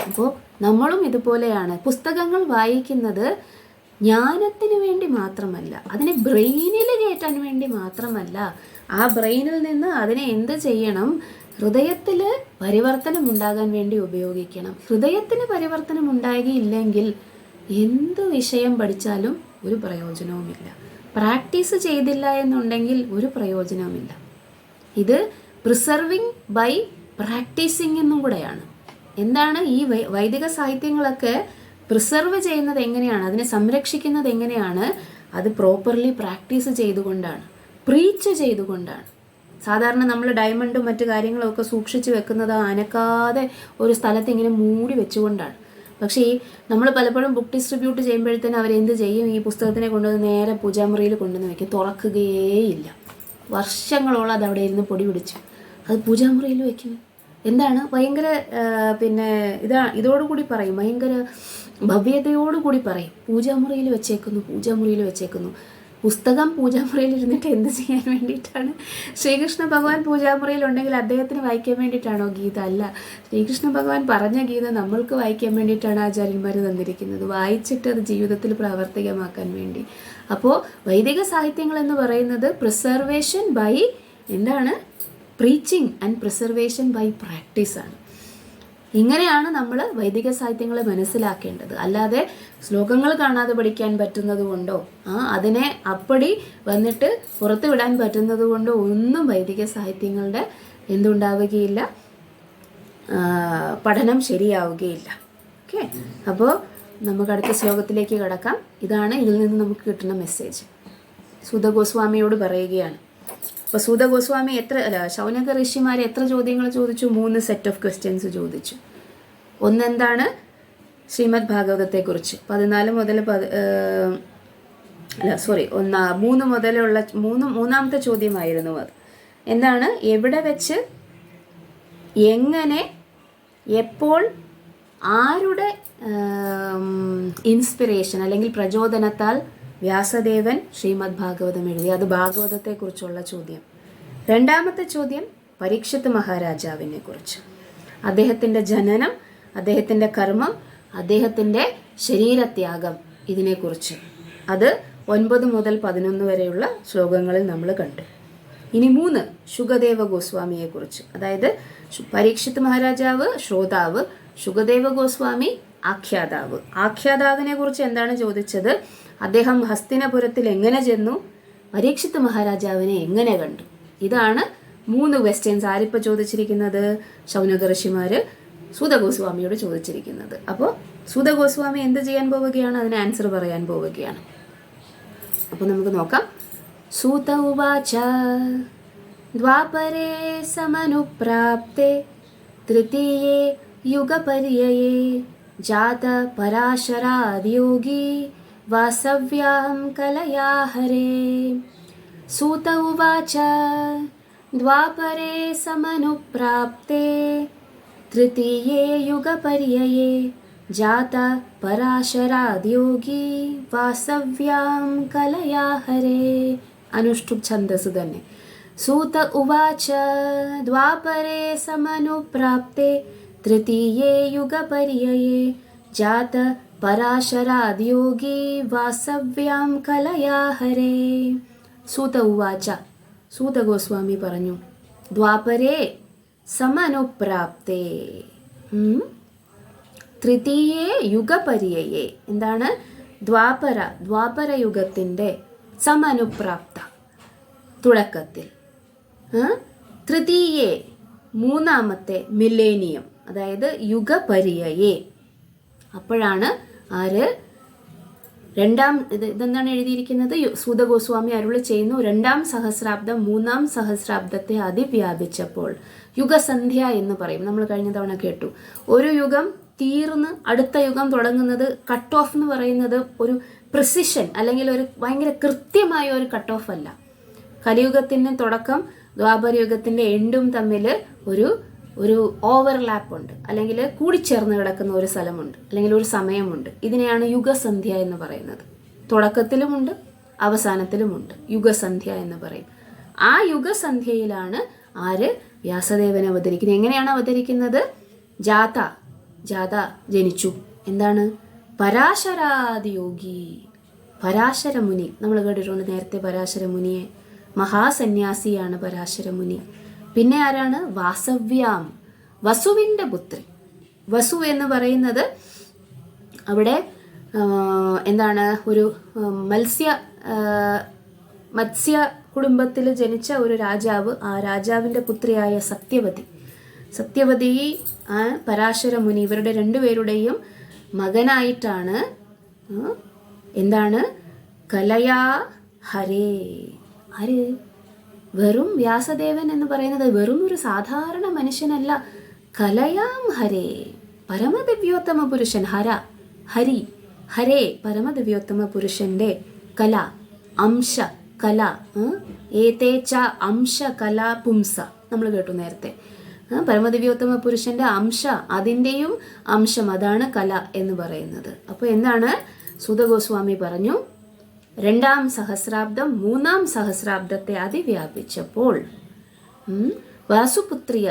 അപ്പോൾ നമ്മളും ഇതുപോലെയാണ്. പുസ്തകങ്ങൾ വായിക്കുന്നത് ജ്ഞാനത്തിന് വേണ്ടി മാത്രമല്ല, അതിനെ ബ്രെയിനിൽ കയറ്റാൻ വേണ്ടി മാത്രമല്ല. ആ ബ്രെയിനിൽ നിന്ന് അതിനെ എന്ത് ചെയ്യണം? ഹൃദയത്തിൽ പരിവർത്തനം ഉണ്ടാകാൻ വേണ്ടി ഉപയോഗിക്കണം. ഹൃദയത്തിന് പരിവർത്തനം ഉണ്ടാകിയില്ലെങ്കിൽ എന്ത് വിഷയം പഠിച്ചാലും ഒരു പ്രയോജനവുമില്ല. പ്രാക്ടീസ് ചെയ്തില്ല എന്നുണ്ടെങ്കിൽ ഒരു പ്രയോജനവുമില്ല. ഇത് പ്രിസർവിങ് ബൈ പ്രാക്ടീസിങ് എന്നും കൂടെയാണ്. എന്താണ് ഈ വൈദിക സാഹിത്യങ്ങളൊക്കെ പ്രിസർവ് ചെയ്യുന്നത് എങ്ങനെയാണ്? അതിനെ സംരക്ഷിക്കുന്നത് എങ്ങനെയാണ്? അത് പ്രോപ്പർലി പ്രാക്ടീസ് ചെയ്തുകൊണ്ടാണ്, പ്രീച്ച് ചെയ്തുകൊണ്ടാണ്. സാധാരണ നമ്മൾ ഡയമണ്ടും മറ്റു കാര്യങ്ങളും ഒക്കെ സൂക്ഷിച്ച് വെക്കുന്നത് അനക്കാതെ ഒരു സ്ഥലത്ത് ഇങ്ങനെ മൂടി വെച്ചുകൊണ്ടാണ്. പക്ഷേ നമ്മൾ പലപ്പോഴും ബുക്ക് ഡിസ്ട്രിബ്യൂട്ട് ചെയ്യുമ്പോഴത്തേനും അവരെന്ത് ചെയ്യും? ഈ പുസ്തകത്തിനെ കൊണ്ടുവന്ന് നേരെ പൂജാമുറിയിൽ കൊണ്ടുവന്ന് വയ്ക്കും, തുറക്കുകയേയില്ല. വർഷങ്ങളോളം അത് അവിടെ ഇരുന്ന് പൊടി പിടിച്ചു. അത് പൂജാമുറിയിൽ വയ്ക്കുന്നു. ഭയങ്കര ഇതോടുകൂടി പറയും, ഭയങ്കര ഭവ്യതയോടുകൂടി പറയും, പൂജാമുറിയിൽ വെച്ചേക്കുന്നു. പുസ്തകം പൂജാമുറിയിൽ ഇരുന്നിട്ട് എന്ത് ചെയ്യാൻ വേണ്ടിയിട്ടാണ്? ശ്രീകൃഷ്ണ ഭഗവാൻ പൂജാമുറിയിൽ ഉണ്ടെങ്കിൽ അദ്ദേഹത്തിന് വായിക്കാൻ വേണ്ടിയിട്ടാണോ ഗീത? അല്ല, ശ്രീകൃഷ്ണ ഭഗവാൻ പറഞ്ഞ ഗീത നമ്മൾക്ക് വായിക്കാൻ വേണ്ടിയിട്ടാണ് ആചാര്യന്മാർ തന്നിരിക്കുന്നത്, വായിച്ചിട്ട് അത് ജീവിതത്തിൽ പ്രാവർത്തികമാക്കാൻ വേണ്ടി. അപ്പോൾ വൈദിക സാഹിത്യങ്ങൾ എന്ന് പറയുന്നത് preservation by preaching and preservation by പ്രാക്ടീസാണ്. ഇങ്ങനെയാണ് നമ്മൾ വൈദിക സാഹിത്യങ്ങളെ മനസ്സിലാക്കേണ്ടത്. അല്ലാതെ ശ്ലോകങ്ങൾ കാണാതെ പഠിക്കാൻ പറ്റുന്നത് കൊണ്ടോ അതിനെ അപ്പടി വന്നിട്ട് പുറത്തു വിടാൻ പറ്റുന്നത് കൊണ്ടോ ഒന്നും വൈദിക സാഹിത്യങ്ങളുടെ എന്തുണ്ടാവുകയില്ല, പഠനം ശരിയാവുകയില്ല. ഓക്കെ, അപ്പോൾ നമുക്ക് അടുത്ത ശ്ലോകത്തിലേക്ക് കടക്കാം. ഇതാണ് ഇതിൽ നിന്ന് നമുക്ക് കിട്ടുന്ന മെസ്സേജ്. സൂത ഗോസ്വാമിയോട് പറയുകയാണ്. അപ്പോൾ സൂത ഗോസ്വാമി ശൗനക ഋഷിമാരെ എത്ര ചോദ്യങ്ങൾ ചോദിച്ചു? 3 സെറ്റ് ഓഫ് ക്വസ്റ്റ്യൻസ് ചോദിച്ചു. ഒന്നെന്താണ്? ശ്രീമദ് ഭാഗവതത്തെക്കുറിച്ച് 14 മുതൽ 3 മുതലുള്ള മൂന്നാമത്തെ ചോദ്യമായിരുന്നു അത്. എന്താണ്? എവിടെ വെച്ച്, എങ്ങനെ, എപ്പോൾ, ആരുടെ ഇൻസ്പിറേഷൻ അല്ലെങ്കിൽ പ്രചോദനത്താൽ വ്യാസദേവൻ ശ്രീമദ് ഭാഗവതം എഴുതി? അത് ഭാഗവതത്തെക്കുറിച്ചുള്ള ചോദ്യം. രണ്ടാമത്തെ ചോദ്യം പരീക്ഷിത് മഹാരാജാവിനെ കുറിച്ച്, അദ്ദേഹത്തിൻ്റെ ജനനം, അദ്ദേഹത്തിൻ്റെ കർമ്മം, അദ്ദേഹത്തിൻ്റെ ശരീരത്യാഗം, ഇതിനെക്കുറിച്ച്. അത് 9 മുതൽ 11 വരെയുള്ള ശ്ലോകങ്ങളിൽ നമ്മൾ കണ്ടു. ഇനി 3 ശുകദേവ ഗോസ്വാമിയെക്കുറിച്ച്. അതായത് പരീക്ഷിത് മഹാരാജാവ് ശ്രോതാവ്, ശുകദേവ ഗോസ്വാമി ആഖ്യാതാവ്. ആഖ്യാതാവിനെ കുറിച്ച് എന്താണ് ചോദിച്ചത്? അദ്ദേഹം ഹസ്തിനപുരത്തിൽ എങ്ങനെ ചെന്നു, പരീക്ഷിത് മഹാരാജാവിനെ എങ്ങനെ കണ്ടു? ഇതാണ് 3 ക്വസ്റ്റ്യൻസ്. ആരിപ്പോൾ ചോദിച്ചിരിക്കുന്നത്? ശൗനക ഋഷിമാര് സൂത ഗോസ്വാമിയോട് ചോദിച്ചിരിക്കുന്നത്. അപ്പോൾ സൂത ഗോസ്വാമി എന്ത് ചെയ്യാൻ പോവുകയാണ്? അതിന് ആൻസർ പറയാൻ പോവുകയാണ്. അപ്പോൾ നമുക്ക് നോക്കാം. സൂത ഉവാച ദ്വാപരേ സമനുപ്രാപ്തേ തൃതീയേ യുഗപര്യയേ ജാത പരാശരാദ്യോഗി വാസവ്യാം കലയാ ഹരേ. സൂത ഉവാച ദ്വാപരേ സമനുപ്രാപ്തേ തൃതീയേ യുഗപര്യയേ ജാത പരാശരാദ്യോഗി വാസവ്യാം കലയാ ഹരേ. അനുഷ്ഠുപ് ഛന്ദസ് തന്നെ. സൂത ഉവാച ദ്വാപരേ സമനുപ്രാപ്തേ തൃതീയേ യുഗപര്യയേ ജാത പരാശരാദ്യോഗി വാസവ്യാം കലയാ ഹരേ. സൂത ഉവാച, സൂത ഗോസ്വാമി പറഞ്ഞു, ദ്വാപരേ സമനുപ്രാപ്തേ തൃതീയേ യുഗപര്യയേ. എന്താണ്? ദ്വാപര യുഗത്തിൻ്റെ സമനുപ്രാപ്ത തുടക്കത്തിൽ, തൃതീയേ 3ാമത്തെ മില്ലേനിയം, അതായത് യുഗപര്യയേ. അപ്പോഴാണ് ഇതെന്താണ് എഴുതിയിരിക്കുന്നത്? സൂത ഗോസ്വാമി അരുളി ചെയ്യുന്നു, 2ാം സഹസ്രാബ്ദം 3ാം സഹസ്രാബ്ദത്തെ അതിവ്യാപിച്ചപ്പോൾ, യുഗസന്ധ്യ എന്ന് പറയും. നമ്മൾ കഴിഞ്ഞ തവണ കേട്ടു. ഒരു യുഗം തീർന്ന് അടുത്ത യുഗം തുടങ്ങുന്നത്, കട്ട് ഓഫ് എന്ന് പറയുന്നത് ഒരു പ്രിസിഷൻ അല്ലെങ്കിൽ ഒരു ഭയങ്കര കൃത്യമായ ഒരു കട്ട് ഓഫ് അല്ല. കലിയുഗത്തിൻ്റെ തുടക്കം ദ്വാപരയുഗത്തിൻ്റെ എൻഡും തമ്മിൽ ഒരു ഓവർലാപ്പ് ഉണ്ട്, അല്ലെങ്കിൽ കൂടിച്ചേർന്ന് കിടക്കുന്ന ഒരു സ്ഥലമുണ്ട്, അല്ലെങ്കിൽ ഒരു സമയമുണ്ട്. ഇതിനെയാണ് യുഗസന്ധ്യ എന്ന് പറയുന്നത്. തുടക്കത്തിലുമുണ്ട് അവസാനത്തിലുമുണ്ട്, യുഗസന്ധ്യ എന്ന് പറയും. ആ യുഗസന്ധ്യയിലാണ് വ്യാസദേവൻ അവതരിക്കുന്നത്. എങ്ങനെയാണ് അവതരിക്കുന്നത്? ജാത ജനിച്ചു. എന്താണ്? പരാശരാദിയോഗി, പരാശരമുനി. നമ്മൾ കേട്ടിട്ടുണ്ട് നേരത്തെ പരാശരമുനിയെ. മഹാസന്യാസിയാണ് പരാശരമുനി. പിന്നെ ആരാണ്? വാസവ്യാം, വസുവിൻ്റെ പുത്രി. വസു എന്ന് പറയുന്നത് അവിടെ എന്താണ്? ഒരു മത്സ്യ കുടുംബത്തിൽ ജനിച്ച ഒരു രാജാവ്. ആ രാജാവിൻ്റെ പുത്രിയായ സത്യവതി പരാശരമുനി, ഇവരുടെ 2 പേരുടെയും മകനായിട്ടാണ് എന്താണ്? കലയാ ഹരേ. വെറും വ്യാസദേവൻ എന്ന് പറയുന്നത് വെറും ഒരു സാധാരണ മനുഷ്യനല്ല. കലയാം ഹരേ, പരമദിവ്യോത്തമ പുരുഷൻ. ഹരേ പരമദിവ്യോത്തമ പുരുഷന്റെ കല, കല. ഏതേച്ച അംശ കല പുംസ, നമ്മൾ കേട്ടു നേരത്തെ. പരമദിവ്യോത്തമ പുരുഷന്റെ അതിൻ്റെയും അംശം, അതാണ് കല എന്ന് പറയുന്നത്. അപ്പോൾ എന്താണ്? സൂത ഗോസ്വാമി പറഞ്ഞു, 2ാം സഹസ്രാബ്ദം 3ാം സഹസ്രാബ്ദത്തെ അതിവ്യാപിച്ചപ്പോൾ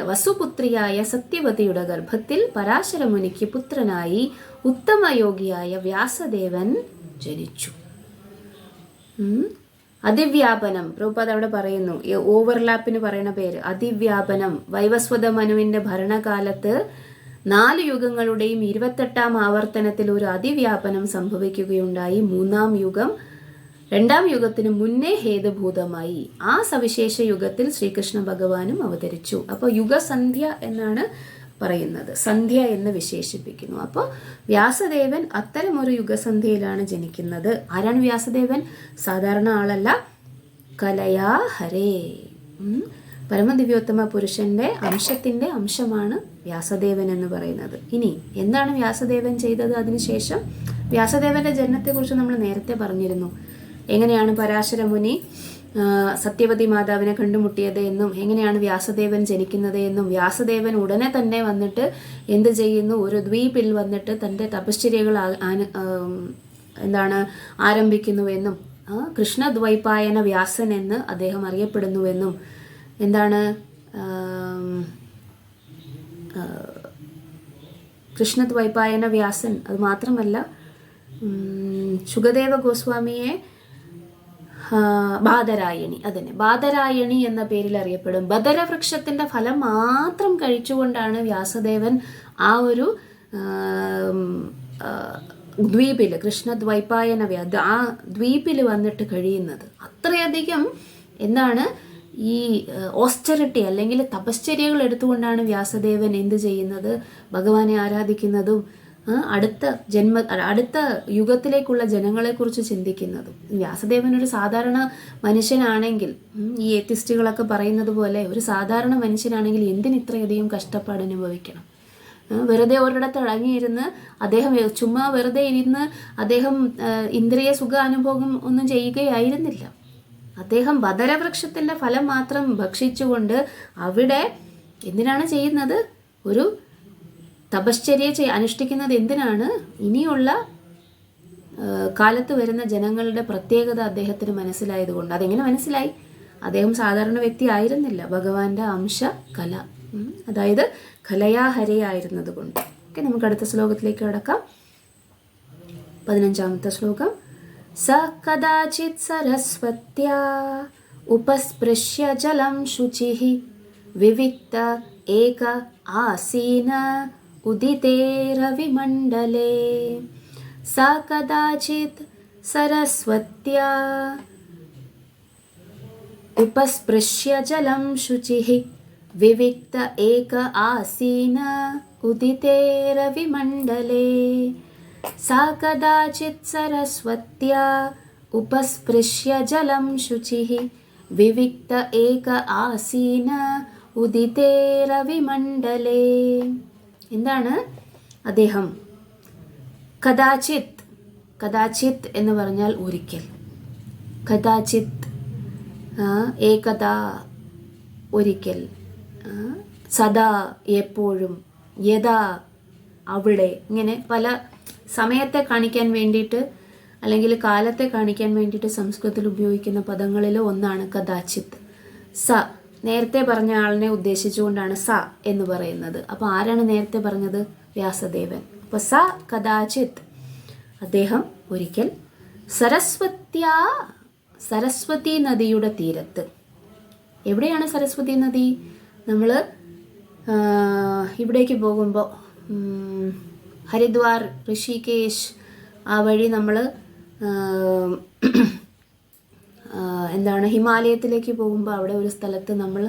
വസുപുത്രിയായ സത്യവതിയുടെ ഗർഭത്തിൽ പരാശരമുനിക്ക് പുത്രനായി ഉത്തമയോഗിയായ വ്യാസദേവൻ ജനിച്ചു. അതിവ്യാപനം, പ്രഭുപാദ് അവിടെ പറയുന്നു, ഓവർലാപ്പിന് പറയുന്ന പേര് അതിവ്യാപനം. വൈവസ്വത മനുവിൻ്റെ ഭരണകാലത്ത് 4 യുഗങ്ങളുടെയും 28ാം ആവർത്തനത്തിൽ ഒരു അതിവ്യാപനം സംഭവിക്കുകയുണ്ടായി. 3-ാം യുഗം 2-ാം യുഗത്തിന് മുന്നേ ഹേതുഭൂതമായി. ആ സവിശേഷ യുഗത്തിൽ ശ്രീകൃഷ്ണ ഭഗവാനും അവതരിച്ചു. അപ്പോൾ യുഗസന്ധ്യ എന്നാണ് പറയുന്നത്, സന്ധ്യ എന്ന് വിശേഷിപ്പിക്കുന്നു. അപ്പോൾ വ്യാസദേവൻ അത്തരമൊരു യുഗസന്ധ്യയിലാണ് ജനിക്കുന്നത്. ആരാണ് വ്യാസദേവൻ? സാധാരണ ആളല്ല, കലയാ ഹരേ, പരമദിവ്യോത്തമ പുരുഷന്റെ അംശത്തിന്റെ അംശമാണ് വ്യാസദേവൻ എന്ന് പറയുന്നത്. ഇനി എന്താണ് വ്യാസദേവൻ ചെയ്തത്? അതിനുശേഷം വ്യാസദേവന്റെ ജനനത്തെക്കുറിച്ച് നമ്മൾ നേരത്തെ പറഞ്ഞിരുന്നു. എങ്ങനെയാണ് പരാശര മുനി സത്യവതി മാതാവിനെ കണ്ടുമുട്ടിയത് എന്നും എങ്ങനെയാണ് വ്യാസദേവൻ ജനിക്കുന്നത് എന്നും വ്യാസദേവൻ ഉടനെ തന്നെ വന്നിട്ട് എന്ത് ചെയ്യുന്നു, ഒരു ദ്വീപിൽ വന്നിട്ട് തൻ്റെ തപശ്ചര്യകൾ ആരംഭിക്കുന്നുവെന്നും കൃഷ്ണദ്വൈപായന വ്യാസൻ എന്ന് അദ്ദേഹം അറിയപ്പെടുന്നുവെന്നും എന്താണ് കൃഷ്ണദ്വൈപായന വ്യാസൻ അത് മാത്രമല്ല ശുകദേവ ഗോസ്വാമിയെ ബാദരായണി, അതന്നെ ബാദരായണി എന്ന പേരിൽ അറിയപ്പെടും. ബദരവൃക്ഷത്തിന്റെ ഫലം മാത്രം കഴിച്ചുകൊണ്ടാണ് വ്യാസദേവൻ ആ ഒരു ദ്വീപിൽ കൃഷ്ണദ്വൈപായന ആ ദ്വീപിൽ വന്നിട്ട് കഴിയുന്നത്. അത്രയധികം എന്താണ് ഈ ഓസ്റ്ററിറ്റി അല്ലെങ്കിൽ തപശ്ചര്യകൾ എടുത്തുകൊണ്ടാണ് വ്യാസദേവൻ എന്ത് ചെയ്യുന്നത്, ഭഗവാനെ ആരാധിക്കുന്നതും അടുത്ത യുഗത്തിലേക്കുള്ള ജനങ്ങളെക്കുറിച്ച് ചിന്തിക്കുന്നതും. വ്യാസദേവൻ ഒരു സാധാരണ മനുഷ്യനാണെങ്കിൽ, ഈ എത്തിസ്റ്റുകളൊക്കെ പറയുന്നത് പോലെ ഒരു സാധാരണ മനുഷ്യനാണെങ്കിൽ എന്തിന് ഇത്രയധികം കഷ്ടപ്പാട് അനുഭവിക്കണം? വെറുതെ ഒരിടത്ത് അടങ്ങിയിരുന്ന് അദ്ദേഹം ചുമ്മാ വെറുതെ ഇരുന്ന് അദ്ദേഹം ഇന്ദ്രിയ സുഖ അനുഭവം ഒന്നും ചെയ്യുകയായിരുന്നില്ല. അദ്ദേഹം ബദരവൃക്ഷത്തിന്റെ ഫലം മാത്രം ഭക്ഷിച്ചുകൊണ്ട് അവിടെ എന്തിനാണ് ചെയ്യുന്നത്? ഒരു തപശ്ചര്യ അനുഷ്ഠിക്കുന്നത് എന്തിനാണ്? ഇനിയുള്ള കാലത്ത് വരുന്ന ജനങ്ങളുടെ പ്രത്യേകത അദ്ദേഹത്തിന് മനസ്സിലായതുകൊണ്ട്. അതെങ്ങനെ മനസ്സിലായി? അദ്ദേഹം സാധാരണ വ്യക്തി ആയിരുന്നില്ല, ഭഗവാന്റെ അംശ കല, അതായത് കലയാ ഹരയായിരുന്നത് കൊണ്ട്. ഓക്കെ, നമുക്ക് അടുത്ത ശ്ലോകത്തിലേക്ക് കടക്കാം. 15ാമത്തെ ശ്ലോകം. സ കദാചിത് സരസ്വത്യാ ഉപസ്പൃശ്യ ജലം ശുചിഃ വിവിക്ത ഏക ആസീന ഉദിതേ രവിമണ്ഡലേ. സ കദാചിത് സരസ്വത്യാ ഉപസ്പൃശ്യ ജലം ശുചിഃ വിവിക്ത ഏക ആസീന ഉദിതേ രവിമണ്ഡലേ. सा कदाचित् सरस्वत्या उपस्पृश्य जलं शुचिः विविक्त एक आसीन ഉദിതേ രവിമണ്ഡലേ. എന്താണ് അദ്ദേഹം? കദാചിത്, കദാചിത് എന്ന് പറഞ്ഞാൽ ഒരിക്കൽ, കദാചിത് ഏകദാ ഒരിക്കൽ, സദാ എപ്പോഴും, യഥാ അവിടെ, ഇങ്ങനെ പല സമയത്തെ കാണിക്കാൻ വേണ്ടിയിട്ട് അല്ലെങ്കിൽ കാലത്തെ കാണിക്കാൻ വേണ്ടിയിട്ട് സംസ്കൃതത്തിൽ ഉപയോഗിക്കുന്ന പദങ്ങളിൽ ഒന്നാണ് കദാചിത്. സ, നേരത്തെ പറഞ്ഞ ആളിനെ ഉദ്ദേശിച്ചുകൊണ്ടാണ് സ എന്ന് പറയുന്നത്. അപ്പോൾ ആരാണ് നേരത്തെ പറഞ്ഞത്? വ്യാസദേവൻ. അപ്പോൾ സ കദാചിത്, അദ്ദേഹം ഒരിക്കൽ സരസ്വതി നദിയുടെ തീരത്ത്. എവിടെയാണ് സരസ്വതി നദി? നമ്മൾ ഇവിടേക്ക് പോകുമ്പോൾ ഹരിദ്വാർ, ഋഷികേശ് ആ വഴി നമ്മൾ ഹിമാലയത്തിലേക്ക് പോകുമ്പോൾ അവിടെ ഒരു സ്ഥലത്ത് നമ്മൾ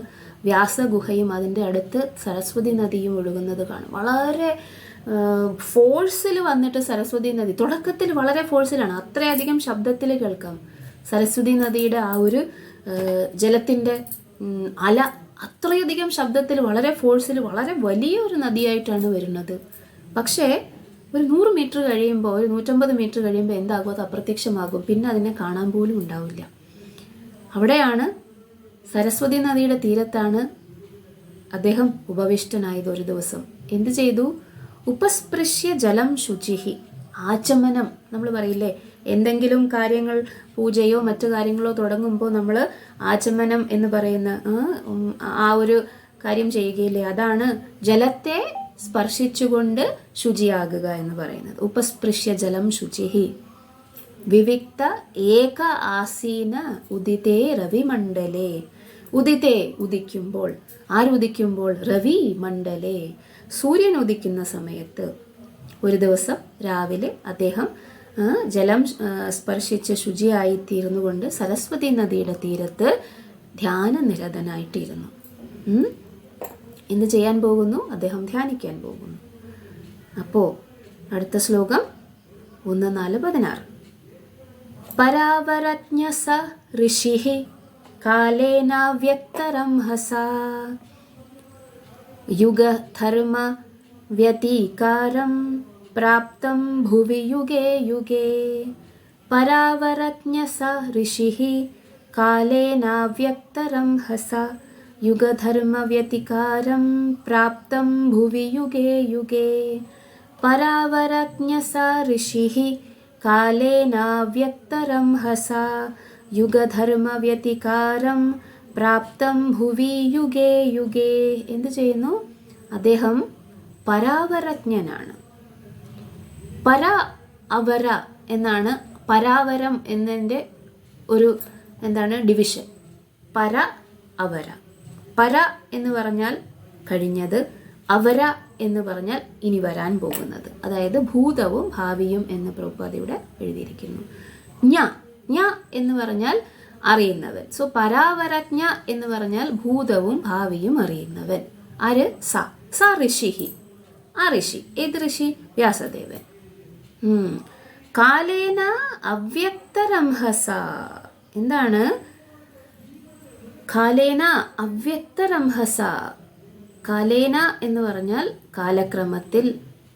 വ്യാസഗുഹയും അതിൻ്റെ അടുത്ത് സരസ്വതി നദിയും ഒഴുകുന്നത് കാണും. വളരെ ഫോഴ്സിൽ വന്നിട്ട് സരസ്വതി നദി തുടക്കത്തിൽ വളരെ ഫോഴ്സിലാണ്, അത്രയധികം ശബ്ദത്തിൽ കേൾക്കാം. സരസ്വതി നദിയുടെ ആ ഒരു ജലത്തിൻ്റെ അല അത്രയധികം ശബ്ദത്തിൽ വളരെ ഫോഴ്സിൽ വളരെ വലിയൊരു നദിയായിട്ടാണ് വരുന്നത്. പക്ഷേ ഒരു 100 മീറ്റർ കഴിയുമ്പോൾ, ഒരു 150 മീറ്റർ കഴിയുമ്പോൾ എന്താകും? അത് അപ്രത്യക്ഷമാകും. പിന്നെ അതിനെ കാണാൻ പോലും ഉണ്ടാവില്ല. അവിടെയാണ് സരസ്വതി നദിയുടെ തീരത്താണ് അദ്ദേഹം ഉപവിഷ്ടനായത്. ഒരു ദിവസം എന്ത് ചെയ്തു? ഉപസ്പൃശ്യ ജലം ശുചിഹി, ആചമനം. നമ്മൾ പറയില്ലേ, എന്തെങ്കിലും കാര്യങ്ങൾ പൂജയോ മറ്റു കാര്യങ്ങളോ തുടങ്ങുമ്പോൾ നമ്മൾ ആചമനം എന്ന് പറയുന്ന ആ ഒരു കാര്യം ചെയ്യുകയില്ലേ, അതാണ് ജലത്തെ സ്പർശിച്ചുകൊണ്ട് ശുചിയാകുക എന്ന് പറയുന്നത്. ഉപസ്പൃശ്യ ജലം ശുചിഹി വിവിക്ത ഏക ആസീന ഉദിതേ രവിമണ്ഡലേ. ഉദിതേ, ഉദിക്കുമ്പോൾ. ആരുദിക്കുമ്പോൾ? രവി മണ്ഡലേ, സൂര്യൻ ഉദിക്കുന്ന സമയത്ത് ഒരു ദിവസം രാവിലെ അദ്ദേഹം ജലം സ്പർശിച്ച് ശുചിയായിത്തീർന്നു കൊണ്ട് സരസ്വതി നദിയുടെ തീരത്ത് ധ്യാനനിരതനായിട്ടിരുന്നു. എന്ത് ചെയ്യാൻ പോകുന്നു? അദ്ദേഹം ധ്യാനിക്കാൻ പോകുന്നു. അപ്പോൾ അടുത്ത ശ്ലോകം 1:4-16. പരാവരജ്ഞ സ ഋഷിഃ കാലേന വ്യക്തരം ഹസാ യുഗധർമ്മ വ്യതികാരം പ്രാപ്തം ഭുവി യുഗേ യുഗേ. പരാവരജ്ഞ സ ഋഷിഃ കാലേന വ്യക്തരം ഹസാ യുഗധർമ്മ വ്യതികാരം പ്രാപ്തം ഭുവി യുഗേ യുഗേ. പരാവരജ്ഞ സ ഋഷിഃ കാലേന വ്യക്തരം ഹസാ യുഗധർമ്മ വ്യതികാരം പ്രാപ്തം ഭുവി യുഗേ യുഗേ. എന്ത് ചെയ്യുന്നു? അദ്ദേഹം പരാവരജ്ഞനാണ്. പര അവര എന്നാണ് പരാവരം എന്നതിൻ്റെ ഒരു ഡിവിഷൻ. പര അവര. പര എന്ന് പറഞ്ഞാൽ കഴിഞ്ഞത്, അവര എന്ന് പറഞ്ഞാൽ ഇനി വരാൻ പോകുന്നത്, അതായത് ഭൂതവും ഭാവിയും എന്ന് പ്രഭുപാദ ഇവിടെ എഴുതിയിരിക്കുന്നു. ഞ എന്ന് പറഞ്ഞാൽ അറിയുന്നവൻ. സോ പരാവരജ്ഞ എന്ന് പറഞ്ഞാൽ ഭൂതവും ഭാവിയും അറിയുന്നവൻ. ആര്? സ ഋഷിഹി. ആ ഋഷി. ഏത് ഋഷി? വ്യാസദേവൻ. കാലേന അവ്യക്തരംഹസ. എന്താണ് കാലേന അവ്യക്തരംഹസ? കാലേന എന്ന് പറഞ്ഞാൽ കാലക്രമത്തിൽ,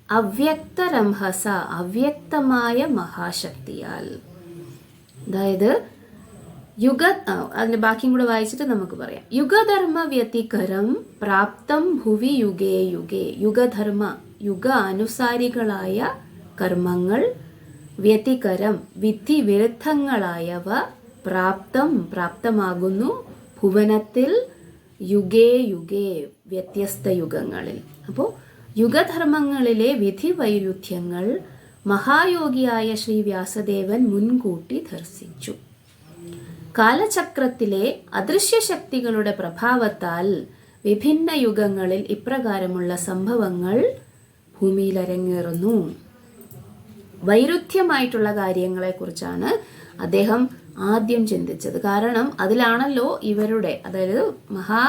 അവ്യക്തരംഹസ അവ്യക്തമായ മഹാശക്തിയാൽ. അതായത് അതിന്റെ ബാക്കിയും കൂടെ വായിച്ചിട്ട് നമുക്ക് പറയാം. യുഗധർമ്മ വ്യതികരം പ്രാപ്തം ഭുവി യുഗേ യുഗേ. യുഗധർമ്മ യുഗ അനുസാരികളായ കർമ്മങ്ങൾ, വ്യതികരം വിധി വിരുദ്ധങ്ങളായവ, പ്രാപ്തമാകുന്നു ഭുവനത്തിൽ, യുഗേ യുഗേ വ്യത്യസ്ത യുഗങ്ങളിൽ. അപ്പോൾ യുഗധർമ്മങ്ങളിലെ വിധി വൈരുദ്ധ്യങ്ങൾ മഹായോഗിയായ ശ്രീ വ്യാസദേവൻ മുൻകൂട്ടി ദർശിച്ചു. കാലചക്രത്തിലെ അദൃശ്യശക്തികളുടെ പ്രഭാവത്താൽ വിഭിന്ന യുഗങ്ങളിൽ ഇപ്രകാരമുള്ള സംഭവങ്ങൾ ഭൂമിയിൽ അരങ്ങേറുന്നു. വൈരുദ്ധ്യമായിട്ടുള്ള കാര്യങ്ങളെക്കുറിച്ചാണ് അദ്ദേഹം ആദ്യം ചിന്തിച്ചത്. കാരണം അതിലാണല്ലോ ഇവരുടെ, അതായത് മഹാ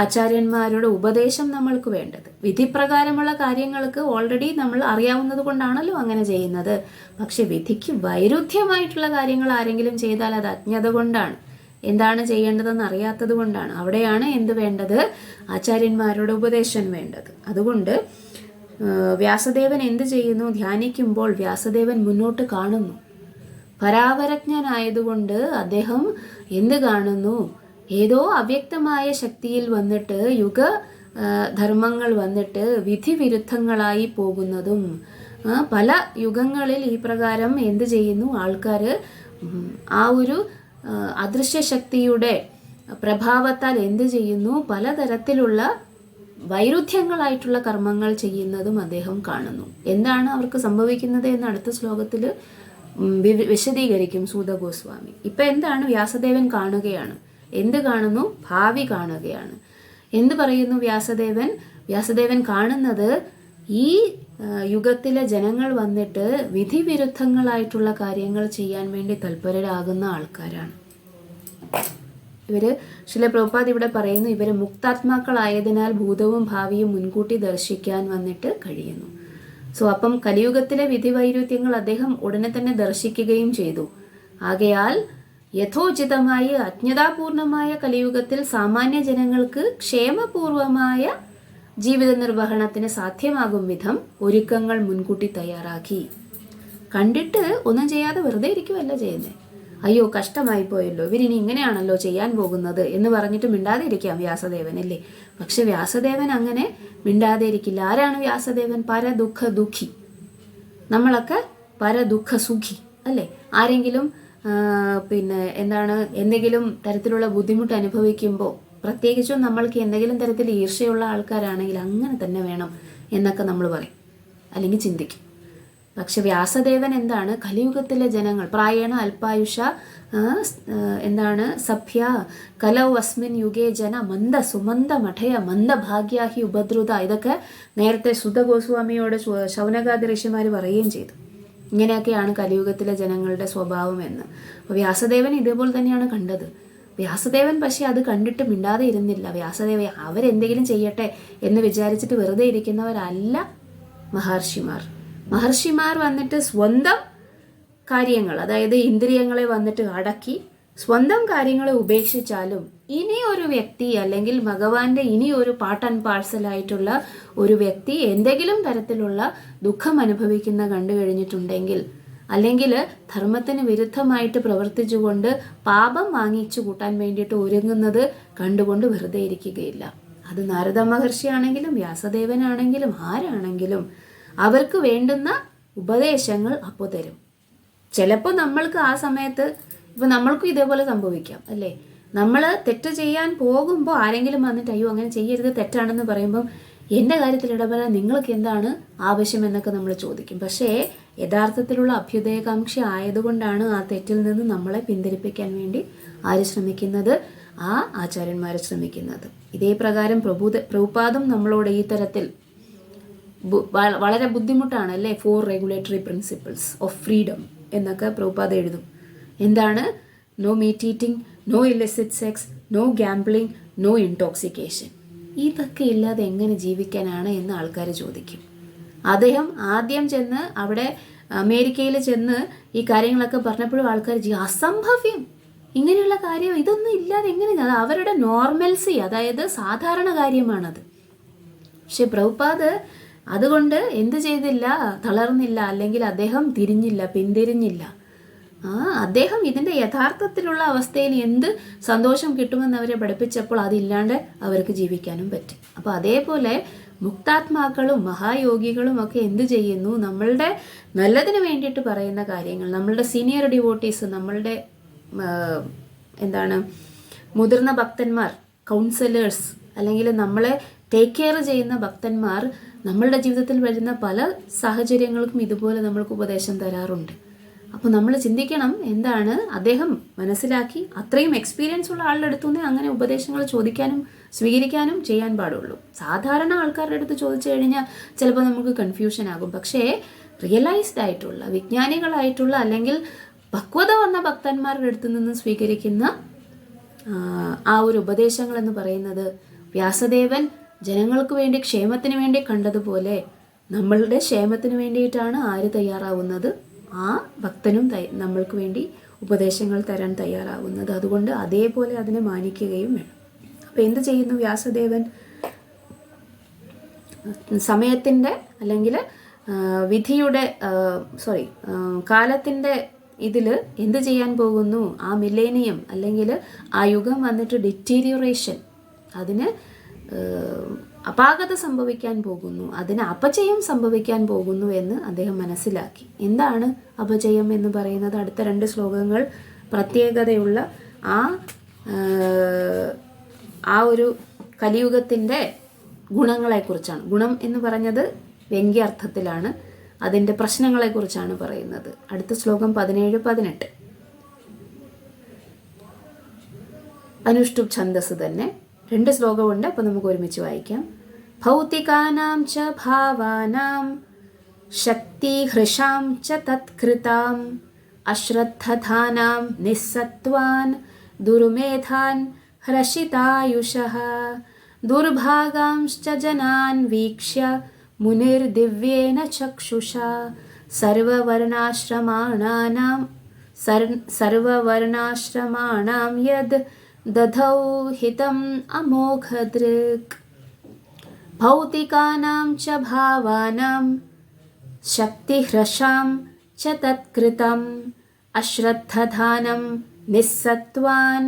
ആചാര്യന്മാരുടെ ഉപദേശം നമ്മൾക്ക് വേണ്ടത്. വിധിപ്രകാരമുള്ള കാര്യങ്ങൾക്ക് ഓൾറെഡി നമ്മൾ അറിയാവുന്നത് കൊണ്ടാണല്ലോ അങ്ങനെ ചെയ്യുന്നത്. പക്ഷെ വിധിക്ക് വൈരുദ്ധ്യമായിട്ടുള്ള കാര്യങ്ങൾ ആരെങ്കിലും ചെയ്താൽ അത് അജ്ഞത കൊണ്ടാണ്, എന്താണ് ചെയ്യേണ്ടതെന്ന് അറിയാത്തത് കൊണ്ടാണ്. അവിടെയാണ് എന്ത് വേണ്ടത്? ആചാര്യന്മാരുടെ ഉപദേശം വേണ്ടത്. അതുകൊണ്ട് വ്യാസദേവൻ എന്ത് ചെയ്യുന്നു? ധ്യാനിക്കുമ്പോൾ വ്യാസദേവൻ മുന്നോട്ട് കാണുന്നു. പരാവരജ്ഞനായതുകൊണ്ട് അദ്ദേഹം എന്ത് കാണുന്നു? ഏതോ അവ്യക്തമായ ശക്തിയിൽ വന്നിട്ട് ധർമ്മങ്ങൾ വന്നിട്ട് വിധി വിരുദ്ധങ്ങളായി പോകുന്നതും, പല യുഗങ്ങളിൽ ഈ പ്രകാരം എന്ത് ചെയ്യുന്നു? ആൾക്കാർ ആ ഒരു അദൃശ്യശക്തിയുടെ പ്രഭാവത്താൽ എന്ത് ചെയ്യുന്നു? പലതരത്തിലുള്ള വൈരുദ്ധ്യങ്ങളായിട്ടുള്ള കർമ്മങ്ങൾ ചെയ്യുന്നതും അദ്ദേഹം കാണുന്നു. എന്താണ് അവർക്ക് സംഭവിക്കുന്നത് എന്ന് അടുത്ത ശ്ലോകത്തിൽ വിശദീകരിക്കും സൂത ഗോസ്വാമി. ഇപ്പം എന്താണ്? വ്യാസദേവൻ കാണുകയാണ്. എന്ത് കാണുന്നു? ഭാവി കാണുകയാണ്. എന്ത് പറയുന്നു വ്യാസദേവൻ? വ്യാസദേവൻ കാണുന്നത് ഈ യുഗത്തിലെ ജനങ്ങൾ വന്നിട്ട് വിധിവിരുദ്ധങ്ങളായിട്ടുള്ള കാര്യങ്ങൾ ചെയ്യാൻ വേണ്ടി തൽപരരാകുന്ന ആൾക്കാരാണ്. ശ്രീല പ്രഭുപാദ് ഇവിടെ പറയുന്നു, ഇവര് മുക്താത്മാക്കളായതിനാൽ ഭൂതവും ഭാവിയും മുൻകൂട്ടി ദർശിക്കാൻ വന്നിട്ട് കഴിയുന്നു. സോ അപ്പം കലിയുഗത്തിലെ വിധിവൈരുദ്ധ്യങ്ങൾ അദ്ദേഹം ഉടനെ തന്നെ ദർശിക്കുകയും ചെയ്തു. ആകയാൽ യഥോചിതമായി അജ്ഞതാപൂർണമായ കലിയുഗത്തിൽ സാമാന്യ ജനങ്ങൾക്ക് ക്ഷേമപൂർവമായ ജീവിത നിർവഹണത്തിന് സാധ്യമാകും വിധം ഒരുക്കങ്ങൾ മുൻകൂട്ടി തയ്യാറാക്കി. കണ്ടിട്ട് ഒന്നും ചെയ്യാതെ വെറുതെ ഇരിക്കുവല്ല ചെയ്യുന്നത്. അയ്യോ കഷ്ടമായി പോയല്ലോ, ഇവരിനി ഇങ്ങനെയാണല്ലോ ചെയ്യാൻ പോകുന്നത് എന്ന് പറഞ്ഞിട്ട് മിണ്ടാതെ ഇരിക്കാം വ്യാസദേവൻ, അല്ലേ? പക്ഷെ വ്യാസദേവൻ അങ്ങനെ മിണ്ടാതെ ഇരിക്കില്ല. ആരാണ് വ്യാസദേവൻ? പരദുഃഖ ദുഃഖി. നമ്മളൊക്കെ പരദുഃഖ സുഖി, അല്ലേ? ആരെങ്കിലും എന്തെങ്കിലും തരത്തിലുള്ള ബുദ്ധിമുട്ട് അനുഭവിക്കുമ്പോൾ, പ്രത്യേകിച്ചും നമ്മൾക്ക് എന്തെങ്കിലും തരത്തിൽ ഈർഷ്യയുള്ള ആൾക്കാരാണെങ്കിൽ അങ്ങനെ തന്നെ വേണം എന്നൊക്കെ നമ്മൾ പറയും, അല്ലെങ്കിൽ ചിന്തിക്കും. പക്ഷെ വ്യാസദേവൻ എന്താണ്, കലിയുഗത്തിലെ ജനങ്ങൾ പ്രായേണ അല്പായുഷ എന്താണ് സഭ്യ കലൗ അസ്മിൻ യുഗേ ജന മന്ദ സുമന്ദ മഠയ മന്ദഭാഗ്യാഹി ഉപദ്രുത, ഇതൊക്കെ നേരത്തെ സുധ ഗോസ്വാമിയോട് ശൗനകാദി ഋഷിമാർ പറയുകയും ചെയ്തു. ഇങ്ങനെയൊക്കെയാണ് കലിയുഗത്തിലെ ജനങ്ങളുടെ സ്വഭാവം എന്ന്. അപ്പോൾ വ്യാസദേവൻ ഇതേപോലെ തന്നെയാണ് കണ്ടത്. വ്യാസദേവൻ പക്ഷേ അത് കണ്ടിട്ട് മിണ്ടാതെ ഇരുന്നില്ല. വ്യാസദേവൻ അവരെന്തെങ്കിലും ചെയ്യട്ടെ എന്ന് വിചാരിച്ചിട്ട് വെറുതെ ഇരിക്കുന്നവരല്ല മഹർഷിമാർ. മഹർഷിമാർ വന്നിട്ട് സ്വന്തം കാര്യങ്ങൾ, അതായത് ഇന്ദ്രിയങ്ങളെ വന്നിട്ട് അടക്കി സ്വന്തം കാര്യങ്ങളെ ഉപേക്ഷിച്ചാലും ഇനി ഒരു വ്യക്തി അല്ലെങ്കിൽ ഭഗവാന്റെ ഇനി ഒരു പാർട്ട് ആൻഡ് പാഴ്സലായിട്ടുള്ള ഒരു വ്യക്തി എന്തെങ്കിലും തരത്തിലുള്ള ദുഃഖം അനുഭവിക്കുന്ന കണ്ടു കഴിഞ്ഞിട്ടുണ്ടെങ്കിൽ, അല്ലെങ്കിൽ ധർമ്മത്തിന് വിരുദ്ധമായിട്ട് പ്രവർത്തിച്ചുകൊണ്ട് പാപം വാങ്ങിച്ചു കൂട്ടാൻ വേണ്ടിയിട്ട് ഒരുങ്ങുന്നത് കണ്ടുകൊണ്ട് വെറുതെ ഇരിക്കുകയില്ല. അത് നാരദ മഹർഷിയാണെങ്കിലും വ്യാസദേവനാണെങ്കിലും ആരാണെങ്കിലും അവർക്ക് വേണ്ടുന്ന ഉപദേശങ്ങൾ അപ്പോൾ തരും. ചിലപ്പോൾ നമ്മൾക്ക് ആ സമയത്ത് ഇപ്പം നമ്മൾക്കും ഇതേപോലെ സംഭവിക്കാം അല്ലേ. നമ്മൾ തെറ്റ് ചെയ്യാൻ പോകുമ്പോൾ ആരെങ്കിലും വന്നിട്ട് അയ്യോ അങ്ങനെ ചെയ്യരുത് തെറ്റാണെന്ന് പറയുമ്പം എൻ്റെ കാര്യത്തിൽ ഇടപെടാൻ നിങ്ങൾക്ക് എന്താണ് ആവശ്യം എന്നൊക്കെ നമ്മൾ ചോദിക്കും. പക്ഷേ യഥാർത്ഥത്തിലുള്ള അഭ്യുദയകാംക്ഷ ആയതുകൊണ്ടാണ് ആ തെറ്റിൽ നിന്ന് നമ്മളെ പിന്തിരിപ്പിക്കാൻ വേണ്ടി ആര് ശ്രമിക്കുന്നത്, ആ ആചാര്യന്മാരെ ശ്രമിക്കുന്നത്. ഇതേ പ്രകാരം പ്രഭുപാദം നമ്മളോട് ഈ തരത്തിൽ വളരെ ബുദ്ധിമുട്ടാണ് അല്ലേ, 4 റെഗുലേറ്ററി പ്രിൻസിപ്പിൾസ് ഓഫ് ഫ്രീഡം എന്നൊക്കെ പ്രഭുപാദ എഴുതും. എന്താണ്? No meat eating, no illicit sex, no gambling, no intoxication. ഇതൊക്കെ ഇല്ലാതെ എങ്ങനെ ജീവിക്കാനാണ് എന്ന് ആൾക്കാർ ചോദിക്കും. അദ്ദേഹം ആദ്യം ചെന്ന് അവിടെ അമേരിക്കയിൽ ചെന്ന് ഈ കാര്യങ്ങളൊക്കെ പറഞ്ഞപ്പോഴും ആൾക്കാർ അസംഭവ്യം, ഇങ്ങനെയുള്ള കാര്യം ഇതൊന്നും ഇല്ലാതെ എങ്ങനെ, അത് അവരുടെ നോർമൽസി, അതായത് സാധാരണ കാര്യമാണത്. പക്ഷെ പ്രഭുപാദ് അതുകൊണ്ട് എന്ത് ചെയ്തില്ല, തളർന്നില്ല, അല്ലെങ്കിൽ അദ്ദേഹം പിന്തിരിഞ്ഞില്ല. അദ്ദേഹം ഇതിൻ്റെ യഥാർത്ഥത്തിലുള്ള അവസ്ഥയിൽ എന്ത് സന്തോഷം കിട്ടുമെന്ന് അവരെ പഠിപ്പിച്ചപ്പോൾ അതില്ലാണ്ട് അവർക്ക് ജീവിക്കാനും പറ്റി. അപ്പോൾ അതേപോലെ മുക്താത്മാക്കളും മഹായോഗികളും ഒക്കെ എന്ത് ചെയ്യുന്നു, നമ്മളുടെ നല്ലതിന് വേണ്ടിയിട്ട് പറയുന്ന കാര്യങ്ങൾ, നമ്മളുടെ സീനിയർ ഡിവോട്ടീസ്, നമ്മളുടെ മുതിർന്ന ഭക്തന്മാർ, കൗൺസിലേഴ്സ്, അല്ലെങ്കിൽ നമ്മളെ ടേക്ക് കെയർ ചെയ്യുന്ന ഭക്തന്മാർ നമ്മളുടെ ജീവിതത്തിൽ വരുന്ന പല സാഹചര്യങ്ങൾക്കും ഇതുപോലെ നമ്മൾക്ക് ഉപദേശം തരാറുണ്ട്. അപ്പോൾ നമ്മൾ ചിന്തിക്കണം, എന്താണ് അദ്ദേഹം മനസ്സിലാക്കി, അത്രയും എക്സ്പീരിയൻസ് ഉള്ള ആളുടെ അടുത്തുനിന്ന് അങ്ങനെ ഉപദേശങ്ങൾ ചോദിക്കാനും സ്വീകരിക്കാനും ചെയ്യാൻ പാടുള്ളൂ. സാധാരണ ആൾക്കാരുടെ അടുത്ത് ചോദിച്ചു കഴിഞ്ഞാൽ ചിലപ്പോൾ നമുക്ക് കൺഫ്യൂഷൻ ആകും. പക്ഷേ റിയലൈസ്ഡ് ആയിട്ടുള്ള, വിജ്ഞാനികളായിട്ടുള്ള, അല്ലെങ്കിൽ പക്വത വന്ന ഭക്തന്മാരുടെ അടുത്ത് നിന്ന് സ്വീകരിക്കുന്ന ആ ഒരു ഉപദേശങ്ങൾ എന്ന് പറയുന്നത് വ്യാസദേവൻ ജനങ്ങൾക്ക് വേണ്ടി, ക്ഷേമത്തിന് വേണ്ടി കണ്ടതുപോലെ നമ്മളുടെ ക്ഷേമത്തിന് വേണ്ടിയിട്ടാണ് ആര് തയ്യാറാവുന്നത്, ആ ഭക്തനും നമ്മൾക്ക് വേണ്ടി ഉപദേശങ്ങൾ തരാൻ തയ്യാറാവുന്നത്. അതുകൊണ്ട് അതേപോലെ അതിനെ മാനിക്കുകയും വേണം. അപ്പോൾ എന്ത് ചെയ്യുന്നു വ്യാസദേവൻ? സമയത്തിൻ്റെ അല്ലെങ്കിൽ വിധിയുടെ കാലത്തിൻ്റെ ഇതിൽ എന്ത് ചെയ്യാൻ പോകുന്നു, ആ മില്ലേനിയം അല്ലെങ്കിൽ ആ യുഗം വന്നിട്ട് ഡിറ്റീരിയറേഷൻ, അതിന് അപാകത സംഭവിക്കാൻ പോകുന്നു, അതിന് അപചയം സംഭവിക്കാൻ പോകുന്നു എന്ന് അദ്ദേഹം മനസ്സിലാക്കി. എന്താണ് അപചയം എന്ന് പറയുന്നത്? അടുത്ത 2 ശ്ലോകങ്ങൾ പ്രത്യേകതയുള്ള ആ ഒരു കലിയുഗത്തിൻ്റെ ഗുണങ്ങളെക്കുറിച്ചാണ്. ഗുണം എന്ന് പറഞ്ഞത് വ്യംഗ്യാർത്ഥത്തിലാണ്, അതിൻ്റെ പ്രശ്നങ്ങളെക്കുറിച്ചാണ് പറയുന്നത്. അടുത്ത ശ്ലോകം 17-18 അനുഷ്ടുപ് ഛന്ദസ് തന്നെ. 2 ശ്ലോകമുണ്ട്, അപ്പോൾ നമുക്ക് ഒരുമിച്ച് വായിക്കാം. ഭൗതികാനാം ച ഭാവാനാം ശക്തി ഹൃഷാം ച തത്കൃതാം അശ്രദ്ധധാനാം നിസ്സത്വാൻ ദുർമേധാൻ ഹ്രഷിതായുഷഃ ദുർഭാഗാംശ്ച ജനാൻ വീക്ഷ്യ മുനിർദിവ്യേന ചക്ഷുഷാ സർവവർണാശ്രമാണാം യദ് ദധൗ ഹിതം അമോഘദൃക്. ഭൗതികാനാം ച ഭാവാനാം ശക്തിഹ്രഷാം ച തത്കൃതം അശ്രദ്ധധാനം നിസ്സത്വാൻ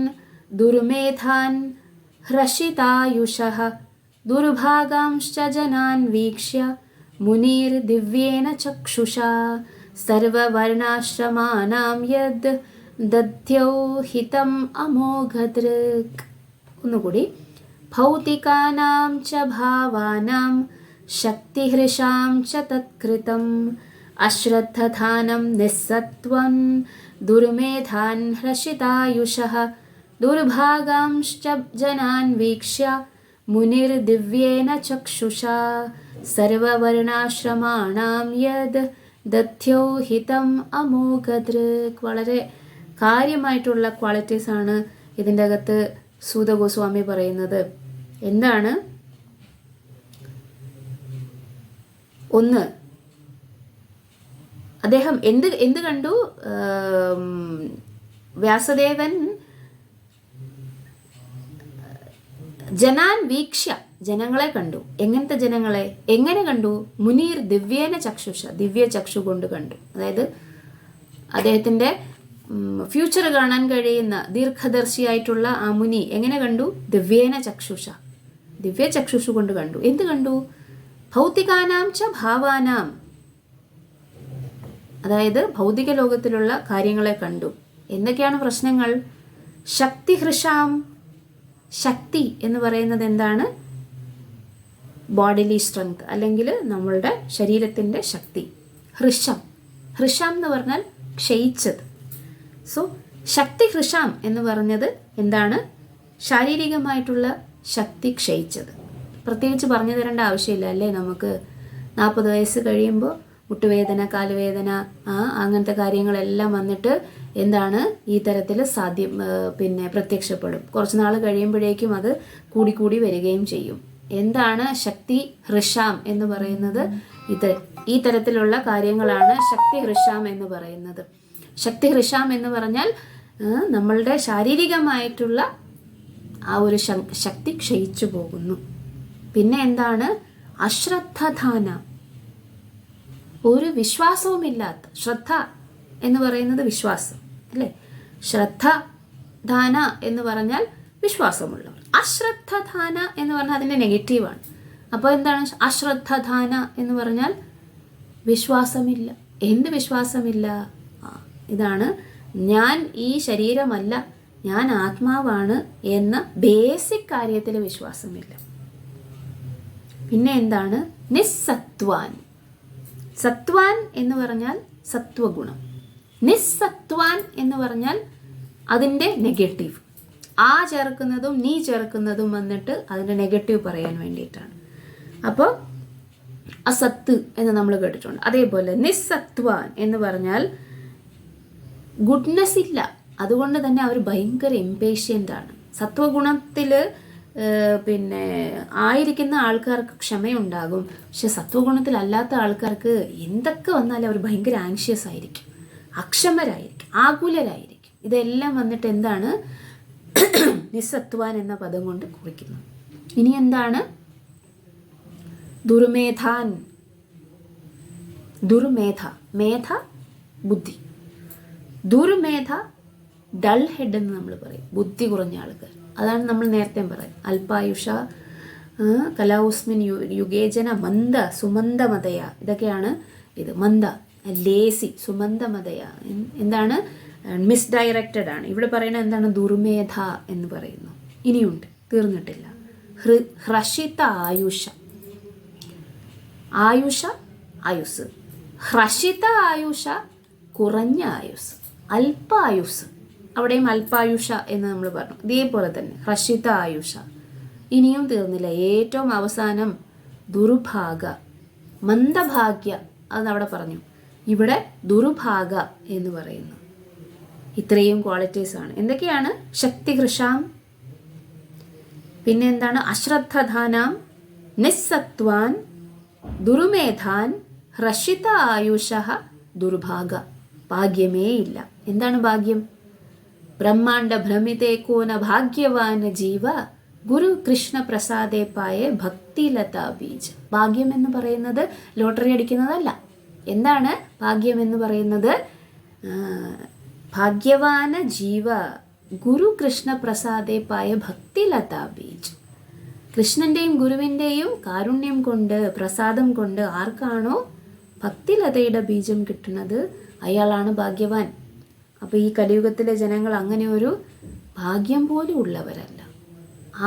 ദുർമേധാൻ ഹ്രഷിതായുഷഃ ദുർഭാഗാംശ്ച ജനാൻ വീക്ഷ്യ മുനിർദിവ്യേന ചക്ഷുഷാ സർവവർണാശ്രമാണാം യദ് ദധ്യൗ ഹിതം അമോഘദൃക്. ഒന്നുകൂടി. ഭൗതികാനാം ച ഭാവാനാം ശക്തിഹൃഷാം ച തത്കൃതം അശ്രദ്ധധാനം നിസ്സത്വം ദുർമേധാൻ ഹ്രഷിതായുഷഃ ദുർഭാഗാംശ്ച ജനാൻ വീക്ഷ്യ മുനിർദിവ്യേന ചക്ഷുഷാ സർവവർണാശ്രമാണാം യദ് ദധ്യോ ഹിതം അമോഘദൃക്. വളരെ കാര്യമായിട്ടുള്ള ക്വാളിറ്റീസാണ് ഇതിൻ്റെ അകത്ത് സൂത ഗോസ്വാമി പറയുന്നത്. എന്താണ്? ഒന്ന്, അദ്ദേഹം എന്ത് കണ്ടു? വ്യാസദേവൻ ജനാൻ വീക്ഷ്യ, ജനങ്ങളെ കണ്ടു. എങ്ങനത്തെ ജനങ്ങളെ? എങ്ങനെ കണ്ടു? മുനീർ ദിവ്യേന ചക്ഷുഷ, ദിവ്യ ചക്ഷു കൊണ്ട് കണ്ടു. അതായത് അദ്ദേഹത്തിൻ്റെ ഫ്യൂച്ചർ കാണാൻ കഴിയുന്ന ദീർഘദർശിയായിട്ടുള്ള ആ മുനി എങ്ങനെ കണ്ടു? ദിവ്യേന ചക്ഷുഷ, ദിവ്യ ചക്ഷുഷു കൊണ്ട് കണ്ടു. എന്ത് കണ്ടു? ഭൗതികാനാം ച ഭാവാനാം, അതായത് ഭൗതിക ലോകത്തിലുള്ള കാര്യങ്ങളെ കണ്ടു. എന്തൊക്കെയാണ് പ്രശ്നങ്ങൾ? ശക്തിഹൃഷാം, ശക്തി എന്ന് പറയുന്നത് എന്താണ്? ബോഡിലി സ്ട്രെങ്ത്, അല്ലെങ്കിൽ നമ്മളുടെ ശരീരത്തിൻ്റെ ശക്തി. ഹൃഷം, ഹൃഷം എന്ന് പറഞ്ഞാൽ ക്ഷയിച്ചത്. സോ ശക്തി ഹൃഷാം എന്ന് പറഞ്ഞത് എന്താണ്? ശാരീരികമായിട്ടുള്ള ശക്തി ക്ഷയിച്ചത്. പ്രത്യേകിച്ച് പറഞ്ഞു തരേണ്ട ആവശ്യമില്ല അല്ലേ? നമുക്ക് 40 വയസ്സ് കഴിയുമ്പോൾ മുട്ടുവേദന, കാലുവേദന, അങ്ങനത്തെ കാര്യങ്ങളെല്ലാം വന്നിട്ട് എന്താണ് ഈ തരത്തിൽ പ്രത്യക്ഷപ്പെടും. കുറച്ച് നാൾ കഴിയുമ്പോഴേക്കും അത് കൂടിക്കൂടി വരികയും ചെയ്യും. എന്താണ് ശക്തി ഹൃഷാം എന്ന് പറയുന്നത്? ഈ തരത്തിലുള്ള കാര്യങ്ങളാണ് ശക്തി ഹൃഷാം എന്ന് പറയുന്നത്. ശക്തി ഹൃഷാം എന്ന് പറഞ്ഞാൽ നമ്മളുടെ ശാരീരികമായിട്ടുള്ള ആ ഒരു ശക്തി ക്ഷയിച്ചു പോകുന്നു. പിന്നെ എന്താണ്? അശ്രദ്ധധാന, ഒരു വിശ്വാസവുമില്ലാത്ത. ശ്രദ്ധ എന്ന് പറയുന്നത് വിശ്വാസം അല്ലേ? ശ്രദ്ധധാന എന്ന് പറഞ്ഞാൽ വിശ്വാസമുള്ളവർ. അശ്രദ്ധധാന എന്ന് പറഞ്ഞാൽ അതിൻ്റെ നെഗറ്റീവാണ്. അപ്പോൾ എന്താണ് അശ്രദ്ധധാന എന്ന് പറഞ്ഞാൽ? വിശ്വാസമില്ല. എന്ത് വിശ്വാസമില്ല? ഇതാണ്, ഞാൻ ഈ ശരീരമല്ല, ഞാൻ ആത്മാവാണ് എന്ന ബേസിക് കാര്യത്തിൽ വിശ്വാസമില്ല. പിന്നെ എന്താണ്? നിസ്സത്വാൻ. സത്വാൻ എന്ന് പറഞ്ഞാൽ സത്വഗുണം. നിസ്സത്വാൻ എന്ന് പറഞ്ഞാൽ അതിൻ്റെ നെഗറ്റീവ്. ആ ചേർക്കുന്നതും നീ ചേർക്കുന്നതും വന്നിട്ട് അതിൻ്റെ നെഗറ്റീവ് പറയാൻ വേണ്ടിയിട്ടാണ്. അപ്പോൾ അസത്ത് എന്ന് നമ്മൾ കേട്ടിട്ടുണ്ട്. അതേപോലെ നിസ്സത്വാൻ എന്ന് പറഞ്ഞാൽ ഗുഡ്നെസ് ഇല്ല, അതുകൊണ്ട് തന്നെ അവർ ഭയങ്കര ഇംപേഷ്യൻ്റ് ആണ്. സത്വഗുണത്തിൽ ആയിരിക്കുന്ന ആൾക്കാർക്ക് ക്ഷമയുണ്ടാകും. പക്ഷെ സത്വഗുണത്തിലല്ലാത്ത ആൾക്കാർക്ക് എന്തൊക്കെ വന്നാലും അവർ ഭയങ്കര ആങ്ഷ്യസ് ആയിരിക്കും, അക്ഷമരായിരിക്കും, ആകുലരായിരിക്കും. ഇതെല്ലാം വന്നിട്ട് എന്താണ്? നിസ്സത്വാൻ എന്ന പദം കൊണ്ട് കുറിക്കുന്നു. ഇനി എന്താണ്? ദുർമേധാൻ. ദുർമേധ, മേധ ബുദ്ധി. ദുർമേധ ഡൾ ഹെഡ് എന്ന് നമ്മൾ പറയും, ബുദ്ധി കുറഞ്ഞ ആൾക്കാർ. അതാണ് നമ്മൾ നേരത്തെ പറയും. അല്പായുഷ, കലാഉസ്മിൻ യുഗേജന മന്ദ സുമന്ദമതയ, ഇതൊക്കെയാണ് ഇത്. മന്ദ, ലേസി, സുമന്ദമതയ എന്താണ്? മിസ്ഡയറക്റ്റഡ് ആണ്. ഇവിടെ പറയുന്നത് എന്താണ്? ദുർമേധ എന്ന് പറയുന്നു. ഇനിയുണ്ട്, തീർന്നിട്ടില്ല. ഹ്രഷിത ആയുഷ. ആയുഷ, ആയുസ്. ഹ്രഷിത ആയുഷ, കുറഞ്ഞ ആയുസ്. അല്പായുസ്, അവിടെയും അല്പായുഷ എന്ന് നമ്മൾ പറഞ്ഞു. ഇതേപോലെ തന്നെ ഹ്രഷിത ആയുഷ. ഇനിയും തീർന്നില്ല. ഏറ്റവും അവസാനം ദുർഭാഗ, മന്ദഭാഗ്യ, അത് അവിടെ പറഞ്ഞു. ഇവിടെ ദുർഭാഗ എന്ന് പറയുന്നു. ഇത്രയും ക്വാളിറ്റീസാണ്. എന്തൊക്കെയാണ്? ശക്തിഹൃഷാം, പിന്നെ എന്താണ്? അശ്രദ്ധധാനാം, നിസ്സത്വാൻ, ദുർമേധാൻ, ഹ്രഷിത ആയുഷ, ദുർഭാഗ. ഭാഗ്യമേ ഇല്ല. എന്താണ് ഭാഗ്യം? ബ്രഹ്മാണ്ഡ ഭ്രമിതേ കോന ഭാഗ്യവാൻ ജീവ ഗുരു കൃഷ്ണ പ്രസാദേ പായേ ഭക്തിലതാ ബീജ്. ഭാഗ്യം എന്ന് പറയുന്നത് ലോട്ടറി അടിക്കുന്നതല്ല. എന്താണ് ഭാഗ്യം എന്ന് പറയുന്നത്? ഭാഗ്യവാന ജീവ ഗുരു കൃഷ്ണ പ്രസാദേ പായ ഭക്തിലതാ ബീജ്. കൃഷ്ണൻ്റെയും ഗുരുവിൻ്റെയും കാരുണ്യം കൊണ്ട്, പ്രസാദം കൊണ്ട് ആർക്കാണോ ഭക്തിലതയുടെ ബീജം കിട്ടുന്നത് അയാളാണ് ഭാഗ്യവാൻ. അപ്പോൾ ഈ കലിയുഗത്തിലെ ജനങ്ങൾ അങ്ങനെ ഒരു ഭാഗ്യം പോലും ഉള്ളവരല്ല.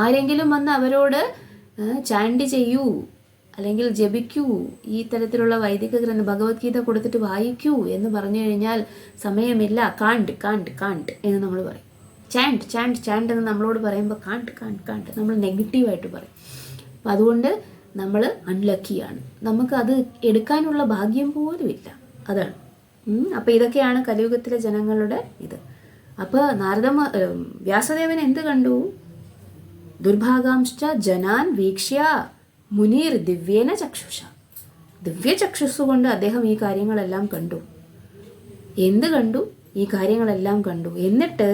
ആരെങ്കിലും വന്ന് അവരോട് ചാണ്ടി ചെയ്യൂ, അല്ലെങ്കിൽ ജപിക്കൂ, ഈ തരത്തിലുള്ള വൈദിക ഗ്രന്ഥം ഭഗവത്ഗീത കൊടുത്തിട്ട് വായിക്കൂ എന്ന് പറഞ്ഞു കഴിഞ്ഞാൽ സമയമില്ല, കാണ്ട് കാണ്ട് കാണ്ട് എന്ന് നമ്മൾ പറയും. ചാൻഡ് ചാൻഡ് ചാൻഡ് എന്ന് നമ്മളോട് പറയുമ്പോൾ കാണ്ട് കാണ്ട് കാണ്ട് നമ്മൾ നെഗറ്റീവായിട്ട് പറയും. അപ്പം അതുകൊണ്ട് നമ്മൾ അൺലക്കിയാണ്, നമുക്കത് എടുക്കാനുള്ള ഭാഗ്യം പോലും ഇല്ല. അതാണ്. അപ്പോൾ ഇതൊക്കെയാണ് കലിയുഗത്തിലെ ജനങ്ങളുടെ ഇത്. അപ്പോൾ വ്യാസദേവൻ എന്ത് കണ്ടു? ദുർഭാഗാംശ്ച ജനാൻ വീക്ഷ്യ മുനീർ ദിവ്യേന ചക്ഷുഷ. ദിവ്യ ചക്ഷുസ് കൊണ്ട് അദ്ദേഹം ഈ കാര്യങ്ങളെല്ലാം കണ്ടു. എന്ത് കണ്ടു? ഈ കാര്യങ്ങളെല്ലാം കണ്ടു. എന്നിട്ട്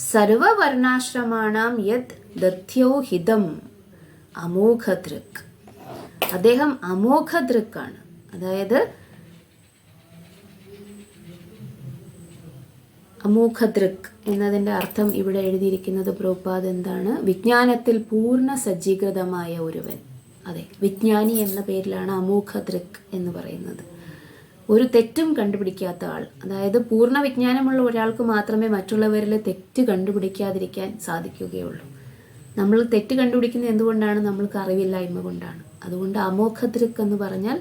സർവവർണാശ്രമാണാം യത് ദധ്യോ ഹിതം അമോഘദൃക്. അദ്ദേഹം അമോഘദൃക്കാണ്. അതായത് അമോഘദൃക് എന്നതിൻ്റെ അർത്ഥം ഇവിടെ എഴുതിയിരിക്കുന്നത് പ്രഭുപാദ് എന്താണ്? വിജ്ഞാനത്തിൽ പൂർണ്ണ സജ്ജീകൃതമായ ഒരുവൻ. അതെ, വിജ്ഞാനി എന്ന പേരിലാണ് അമോഘദൃക് എന്ന് പറയുന്നത്. ഒരു തെറ്റും കണ്ടുപിടിക്കാത്ത ആൾ. അതായത് പൂർണ്ണ വിജ്ഞാനമുള്ള ഒരാൾക്ക് മാത്രമേ മറ്റുള്ളവരിൽ തെറ്റ് കണ്ടുപിടിക്കാതിരിക്കാൻ സാധിക്കുകയുള്ളൂ. നമ്മൾ തെറ്റ് കണ്ടുപിടിക്കുന്നത് എന്തുകൊണ്ടാണ്? നമ്മൾക്ക് അറിവില്ലായ്മ കൊണ്ടാണ്. അതുകൊണ്ട് അമോഘദൃക് എന്ന് പറഞ്ഞാൽ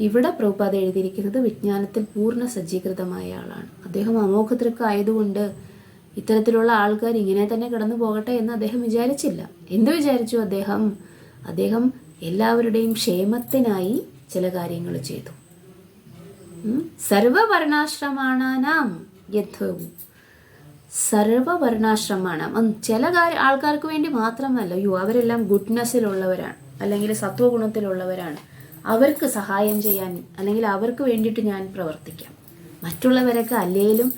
ഇവിടെ പ്രഭുപാദ എഴുതിയിരിക്കുന്നത് വിജ്ഞാനത്തിൽ പൂർണ്ണ സജ്ജീകൃതമായ ആളാണ്. അദ്ദേഹം അമോഘദൃക് ആയതുകൊണ്ട് ഇത്തരത്തിലുള്ള ആൾക്കാർ ഇങ്ങനെ തന്നെ കടന്നു പോകട്ടെ എന്ന് അദ്ദേഹം വിചാരിച്ചില്ല. എന്ത് വിചാരിച്ചു? അദ്ദേഹം എല്ലാവരുടെയും ക്ഷേമത്തിനായി ചില കാര്യങ്ങൾ ചെയ്തു. സർവവർണാശ്രമാണാനാം യഥവും. സർവവർണാശ്രമാണം ചില ആൾക്കാർക്ക് വേണ്ടി മാത്രമല്ല. അവരെല്ലാം ഗുഡ്നെസ്സിലുള്ളവരാണ്, അല്ലെങ്കിൽ സത്വഗുണത്തിലുള്ളവരാണ്. അവർക്ക് സഹായം ചെയ്യാൻ, അല്ലെങ്കിൽ അവർക്ക് വേണ്ടിയിട്ട് ഞാൻ പ്രവർത്തിക്കാം. മറ്റുള്ളവരൊക്കെ അല്ലേലും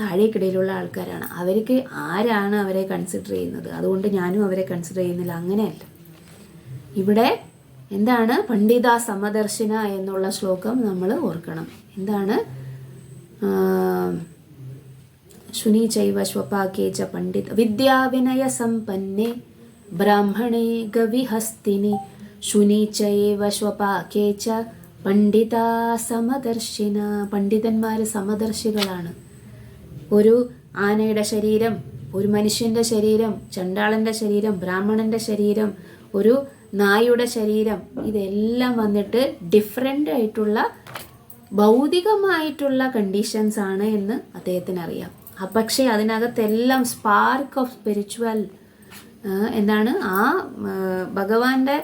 താഴേക്കിടയിലുള്ള ആൾക്കാരാണ്. അവർക്ക് ആരാണ് അവരെ കൺസിഡർ ചെയ്യുന്നത്? അതുകൊണ്ട് ഞാനും അവരെ കൺസിഡർ ചെയ്യുന്നില്ല. അങ്ങനെയല്ല. ഇവിടെ പണ്ഡിത സമദർശിന എന്നുള്ള ശ്ലോകം നമ്മൾ ഓർക്കണം. ശുനി ചൈവ സ്വപാകേ ച പണ്ഡിത വിദ്യാവിനയ സമ്പന്നേ ബ്രാഹ്മണേ ഗവിഹസ്തിനി ശുനി ചൈവ സ്വപാകേ ച പണ്ഡിത സമദർശിന. പണ്ഡിതന്മാർ സമദർശികളാണ്. ഒരു ആനയുടെ ശരീരം, ഒരു മനുഷ്യൻ്റെ ശരീരം, ചണ്ടാളൻ്റെ ശരീരം, ബ്രാഹ്മണൻ്റെ ശരീരം, ഒരു നായുടെ ശരീരം, ഇതെല്ലാം വന്നിട്ട് ഡിഫറെൻ്റ് ആയിട്ടുള്ള ഭൗതികമായിട്ടുള്ള കണ്ടീഷൻസ് ആണ് എന്ന് അദ്ദേഹത്തിന് അറിയാം. പക്ഷേ അതിനകത്തെല്ലാം സ്പാർക്ക് ഓഫ് സ്പിരിച്വൽ ആ ഭഗവാന്റെ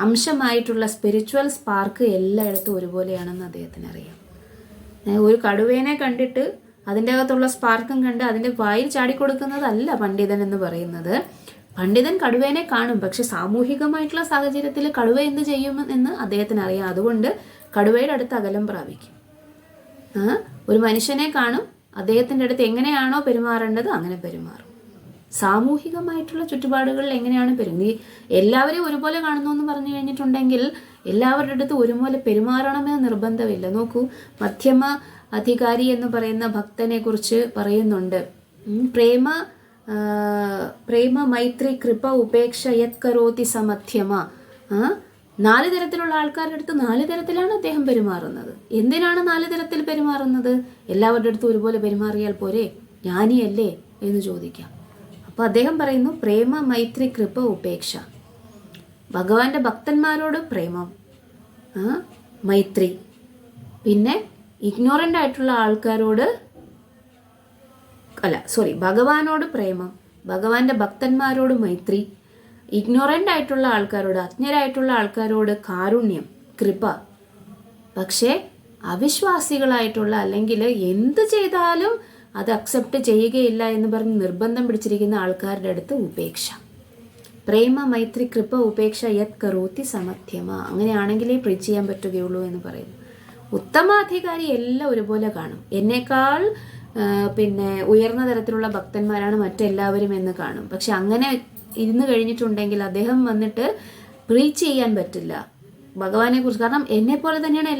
അംശമായിട്ടുള്ള സ്പിരിച്വൽ സ്പാർക്ക് എല്ലായിടത്തും ഒരുപോലെയാണെന്ന് അദ്ദേഹത്തിന് അറിയാം. ഒരു കടുവേനെ കണ്ടിട്ട് അതിൻ്റെ അകത്തുള്ള സ്പാർക്കും കണ്ട് അതിൻ്റെ വായിൽ ചാടിക്കൊടുക്കുന്നതല്ല പണ്ഡിതൻ എന്ന് പറയുന്നത്. പണ്ഡിതൻ കടുവേനെ കാണും, പക്ഷെ സാമൂഹികമായിട്ടുള്ള സാഹചര്യത്തിൽ കടുവ എന്ത് ചെയ്യും എന്ന് അദ്ദേഹത്തിന് അറിയാം. അതുകൊണ്ട് കടുവയുടെ അടുത്ത് അകലം പ്രാപിക്കും. ഒരു മനുഷ്യനെ കാണും, അദ്ദേഹത്തിൻ്റെ അടുത്ത് എങ്ങനെയാണോ പെരുമാറേണ്ടത് അങ്ങനെ പെരുമാറും. സാമൂഹികമായിട്ടുള്ള ചുറ്റുപാടുകളിൽ എങ്ങനെയാണ് എല്ലാവരെയും ഒരുപോലെ കാണുന്നു എന്ന് പറഞ്ഞു കഴിഞ്ഞിട്ടുണ്ടെങ്കിൽ എല്ലാവരുടെ അടുത്ത് ഒരുപോലെ പെരുമാറണമെന്ന് നിർബന്ധമില്ല. നോക്കൂ, മധ്യമ അധികാരി എന്ന് പറയുന്ന ഭക്തനെ കുറിച്ച് പറയുന്നുണ്ട്. പ്രേമ മൈത്രി കൃപ ഉപേക്ഷ യത് കരോതി സമധ്യമ. 4 തരത്തിലുള്ള ആൾക്കാരുടെ അടുത്ത് 4 തരത്തിലാണ് അദ്ദേഹം പെരുമാറുന്നത്. എന്തിനാണ് 4 തരത്തിൽ പെരുമാറുന്നത്? എല്ലാവരുടെ അടുത്തും ഒരുപോലെ പെരുമാറിയാൽ പോരെ, ജ്ഞാനിയല്ലേ എന്ന് ചോദിക്കാം. അപ്പോൾ അദ്ദേഹം പറയുന്നു പ്രേമ മൈത്രി കൃപ ഉപേക്ഷ. ഭഗവാന്റെ ഭക്തന്മാരോട് പ്രേമം, മൈത്രി. പിന്നെ ഇഗ്നോറൻ്റ് ആയിട്ടുള്ള ആൾക്കാരോട് ഭഗവാനോട് പ്രേമം, ഭഗവാന്റെ ഭക്തന്മാരോട് മൈത്രി, ഇഗ്നോറൻ്റ് ആയിട്ടുള്ള ആൾക്കാരോട്, അജ്ഞരായിട്ടുള്ള ആൾക്കാരോട് കാരുണ്യം, കൃപ. പക്ഷേ അവിശ്വാസികളായിട്ടുള്ള, അല്ലെങ്കിൽ എന്ത് ചെയ്താലും അത് അക്സെപ്റ്റ് ചെയ്യുകയില്ല എന്ന് പറഞ്ഞ് നിർബന്ധം പിടിച്ചിരിക്കുന്ന ആൾക്കാരുടെ അടുത്ത് ഉപേക്ഷ. പ്രേമ മൈത്രി കൃപ ഉപേക്ഷ യത് കരോതി സമധ്യമ. അങ്ങനെയാണെങ്കിലേ പ്രീച്ച് ചെയ്യാൻ പറ്റുകയുള്ളൂ എന്ന് പറയുന്നു. ഉത്തമാധികാരി എല്ലാം ഒരുപോലെ കാണും. എന്നേക്കാൾ ഉയർന്ന തരത്തിലുള്ള ഭക്തന്മാരാണ് മറ്റെല്ലാവരും എന്ന് കാണും. പക്ഷെ അങ്ങനെ ഇരുന്ന് കഴിഞ്ഞിട്ടുണ്ടെങ്കിൽ അദ്ദേഹം വന്നിട്ട് പ്രീച്ച് ചെയ്യാൻ പറ്റില്ല ഭഗവാനെ കുറിച്ച്. കാരണം എന്നെപ്പോലെ തന്നെയാണ്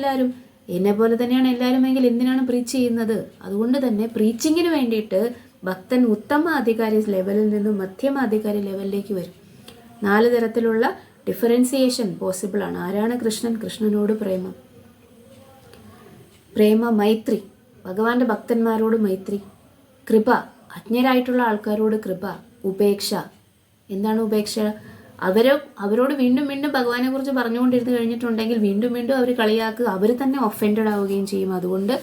എല്ലാവരും എങ്കിൽ എന്തിനാണ് പ്രീച്ച് ചെയ്യുന്നത്? അതുകൊണ്ട് തന്നെ പ്രീച്ചിങ്ങിന് വേണ്ടിയിട്ട് ഭക്തൻ ഉത്തമ അധികാരി ലെവലിൽ നിന്നും മധ്യമ അധികാരി ലെവലിലേക്ക് വരും. 4 തരത്തിലുള്ള ഡിഫറൻസിയേഷൻ പോസിബിളാണ്. ആരാണ് കൃഷ്ണൻ? കൃഷ്ണനോട് പ്രേമ മൈത്രി, ഭഗവാന്റെ ഭക്തന്മാരോട് മൈത്രി, കൃപ, അജ്ഞരായിട്ടുള്ള ആൾക്കാരോട് കൃപ, ഉപേക്ഷ. എന്താണ് ഉപേക്ഷ? അവരോട് വീണ്ടും വീണ്ടും ഭഗവാനെ കുറിച്ച് പറഞ്ഞുകൊണ്ടിരുന്ന് കഴിഞ്ഞിട്ടുണ്ടെങ്കിൽ വീണ്ടും വീണ്ടും അവർ കളിയാക്കുക, അവർ തന്നെ ഒഫൻഡഡ് ആവുകയും ചെയ്യും. അതുകൊണ്ട്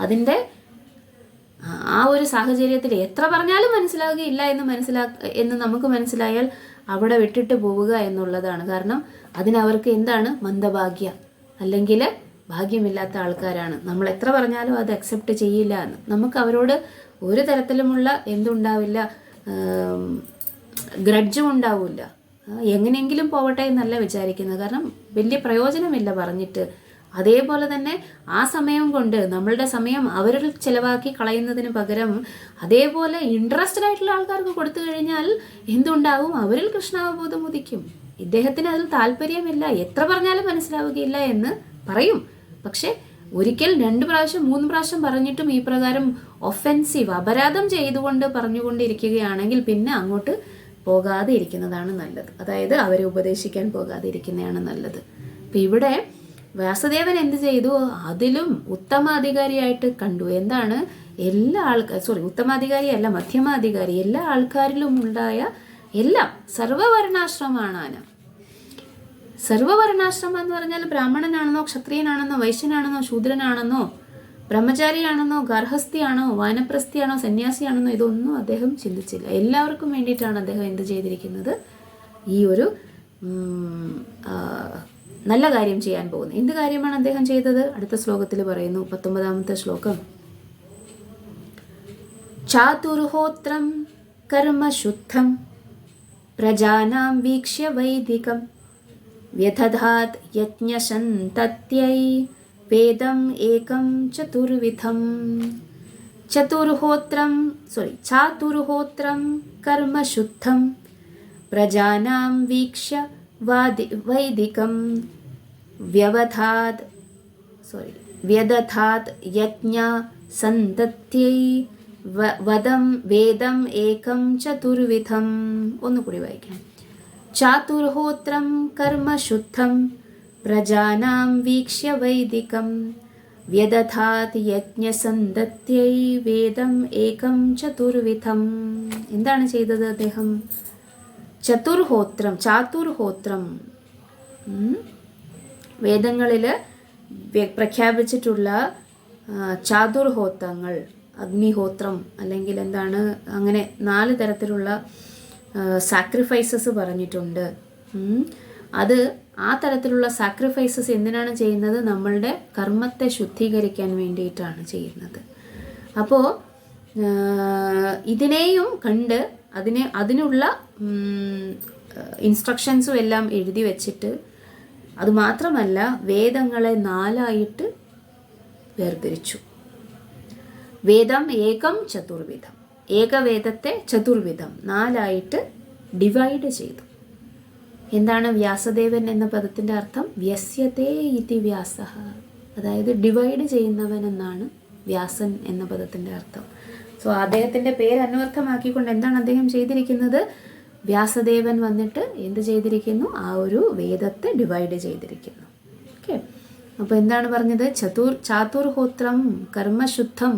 അതിൻ്റെ ആ ഒരു സാഹചര്യത്തിൽ എത്ര പറഞ്ഞാലും മനസ്സിലാവുകയില്ല എന്ന് നമുക്ക് മനസ്സിലായാൽ അവിടെ വിട്ടിട്ട് പോവുക എന്നുള്ളതാണ്. കാരണം അതിനവർക്ക് എന്താണ് മന്ദഭാഗ്യ, അല്ലെങ്കിൽ ഭാഗ്യമില്ലാത്ത ആൾക്കാരാണ്. നമ്മൾ എത്ര പറഞ്ഞാലും അത് അക്സെപ്റ്റ് ചെയ്യില്ല എന്ന്. നമുക്ക് അവരോട് ഒരു തരത്തിലുമുള്ള എന്തുണ്ടാവില്ല, ഗ്രഡ്ജും ഉണ്ടാവില്ല. എങ്ങനെയെങ്കിലും പോവട്ടെ എന്നല്ല വിചാരിക്കുന്നത്. കാരണം വലിയ പ്രയോജനമില്ല പറഞ്ഞിട്ട്. അതേപോലെ തന്നെ ആ സമയം കൊണ്ട് നമ്മളുടെ സമയം അവരിൽ ചിലവാക്കി കളയുന്നതിന് പകരം അതേപോലെ ഇൻട്രസ്റ്റഡ് ആയിട്ടുള്ള ആൾക്കാർക്ക് കൊടുത്തു കഴിഞ്ഞാൽ എന്തുണ്ടാവും, അവരിൽ കൃഷ്ണാവബോധം ഉദിക്കും. ഇദ്ദേഹത്തിന് അതിൽ താല്പര്യമില്ല, എത്ര പറഞ്ഞാലും മനസ്സിലാവുകയില്ല എന്ന് പറയും. പക്ഷെ ഒരിക്കൽ 2 പ്രാവശ്യം 3 പ്രാവശ്യം പറഞ്ഞിട്ടും ഈ പ്രകാരം ഒഫെൻസീവ് അപരാധം ചെയ്തുകൊണ്ട് പറഞ്ഞുകൊണ്ടിരിക്കുകയാണെങ്കിൽ പിന്നെ അങ്ങോട്ട് പോകാതെ ഇരിക്കുന്നതാണ് നല്ലത്. അതായത് അവരെ ഉപദേശിക്കാൻ പോകാതെ ഇരിക്കുന്നതാണ് നല്ലത്. അപ്പം ഇവിടെ വ്യാസദേവൻ എന്ത് ചെയ്തു, അതിലും ഉത്തമാധികാരിയായിട്ട് കണ്ടു. എന്താണ്, എല്ലാ ഉത്തമാധികാരിയല്ല, മധ്യമാധികാരി, എല്ലാ ആൾക്കാരിലും ഉണ്ടായ എല്ലാം സർവവർണാശ്രമമാണ്. സർവവർണാശ്രമം എന്ന് പറഞ്ഞാൽ ബ്രാഹ്മണനാണെന്നോ ക്ഷത്രിയനാണെന്നോ വൈശ്യനാണെന്നോ ശൂദ്രനാണെന്നോ ബ്രഹ്മചാരിയാണെന്നോ ഗാർഹസ്ഥിയാണോ വാനപ്രസ്ഥിയാണോ സന്യാസിയാണെന്നോ ഇതൊന്നും അദ്ദേഹം ചിന്തിച്ചില്ല. എല്ലാവർക്കും വേണ്ടിയിട്ടാണ് അദ്ദേഹം എന്ത് ചെയ്തിരിക്കുന്നത്, ഈ ഒരു നല്ല കാര്യം ചെയ്യാൻ പോകുന്നത്. എന്ത് കാര്യമാണ് അദ്ദേഹം ചെയ്തത്? അടുത്ത ശ്ലോകത്തിൽ പറയുന്നു, 19ാമത്തെ ശ്ലോകം. ചാതുർഹോത്രം കർമ്മശുദ്ധം പ്രജാനാം വീക്ഷ്യ വൈദികം വ്യദധാത് യജ്ഞസന്തത്यै വേദം ഏകം ചതുർവിധം. ചാതുർഹോത്രം കർമ്മശുദ്ധം പ്രജാനാം വീക്ഷ്യ വൈദികം വ്യദധാത് യജ്ഞസന്തത്यै വേദം ഏകം ചതുർവിധം. ഒന്നുകൂടി വായിക്കാം. ചാതുർഹോത്രം കർമ്മശുദ്ധം പ്രജാനാം വീക്ഷ്യ വൈദികം വ്യദധാത് യജ്ഞസന്തത്यै വേദം ഏകം ചതുർവിധം. എന്താണ് ചെയ്തത് അദ്ദേഹം? ചാതുർഹോത്രം വേദങ്ങളിൽ പ്രഖ്യാപിച്ചിട്ടുള്ള ചാതുർഹോത്രങ്ങൾ, അഗ്നിഹോത്രം അല്ലെങ്കിൽ എന്താണ്, അങ്ങനെ 4 തരത്തിലുള്ള സാക്രിഫൈസസ് പറഞ്ഞിട്ടുണ്ട്. അത് ആ തരത്തിലുള്ള സാക്രിഫൈസസ് എന്തിനാണ് ചെയ്യുന്നത്? നമ്മളുടെ കർമ്മത്തെ ശുദ്ധീകരിക്കാൻ വേണ്ടിയിട്ടാണ് ചെയ്യുന്നത്. അപ്പോൾ ഇതിനെയും കണ്ട് അതിനുള്ള ഇൻസ്ട്രക്ഷൻസും എല്ലാം എഴുതി വച്ചിട്ട്, അതുമാത്രമല്ല വേദങ്ങളെ 4ആയിട്ട് വേർതിരിച്ചു. വേദം ഏകം ചതുർവിധം, ഏകവേദത്തെ ചതുർവിധം 4ആയിട്ട് ഡിവൈഡ് ചെയ്തു. എന്താണ് വ്യാസദേവൻ എന്ന പദത്തിൻ്റെ അർത്ഥം? വ്യസ്യതേ ഇതി വ്യാസഃ, അതായത് ഡിവൈഡ് ചെയ്യുന്നവൻ എന്നാണ് വ്യാസൻ എന്ന പദത്തിൻ്റെ അർത്ഥം. സോ അദ്ദേഹത്തിൻ്റെ പേര് അന്വർത്ഥമാക്കിക്കൊണ്ട് എന്താണ് അദ്ദേഹം ചെയ്തിരിക്കുന്നത്? വ്യാസദേവൻ വന്നിട്ട് എന്ത് ചെയ്തിരിക്കുന്നു? ആ ഒരു വേദത്തെ ഡിവൈഡ് ചെയ്തിരിക്കുന്നു. ഓക്കെ, അപ്പോൾ എന്താണ് പറഞ്ഞത്? ചാതുർഹോത്രം കർമ്മശുദ്ധം,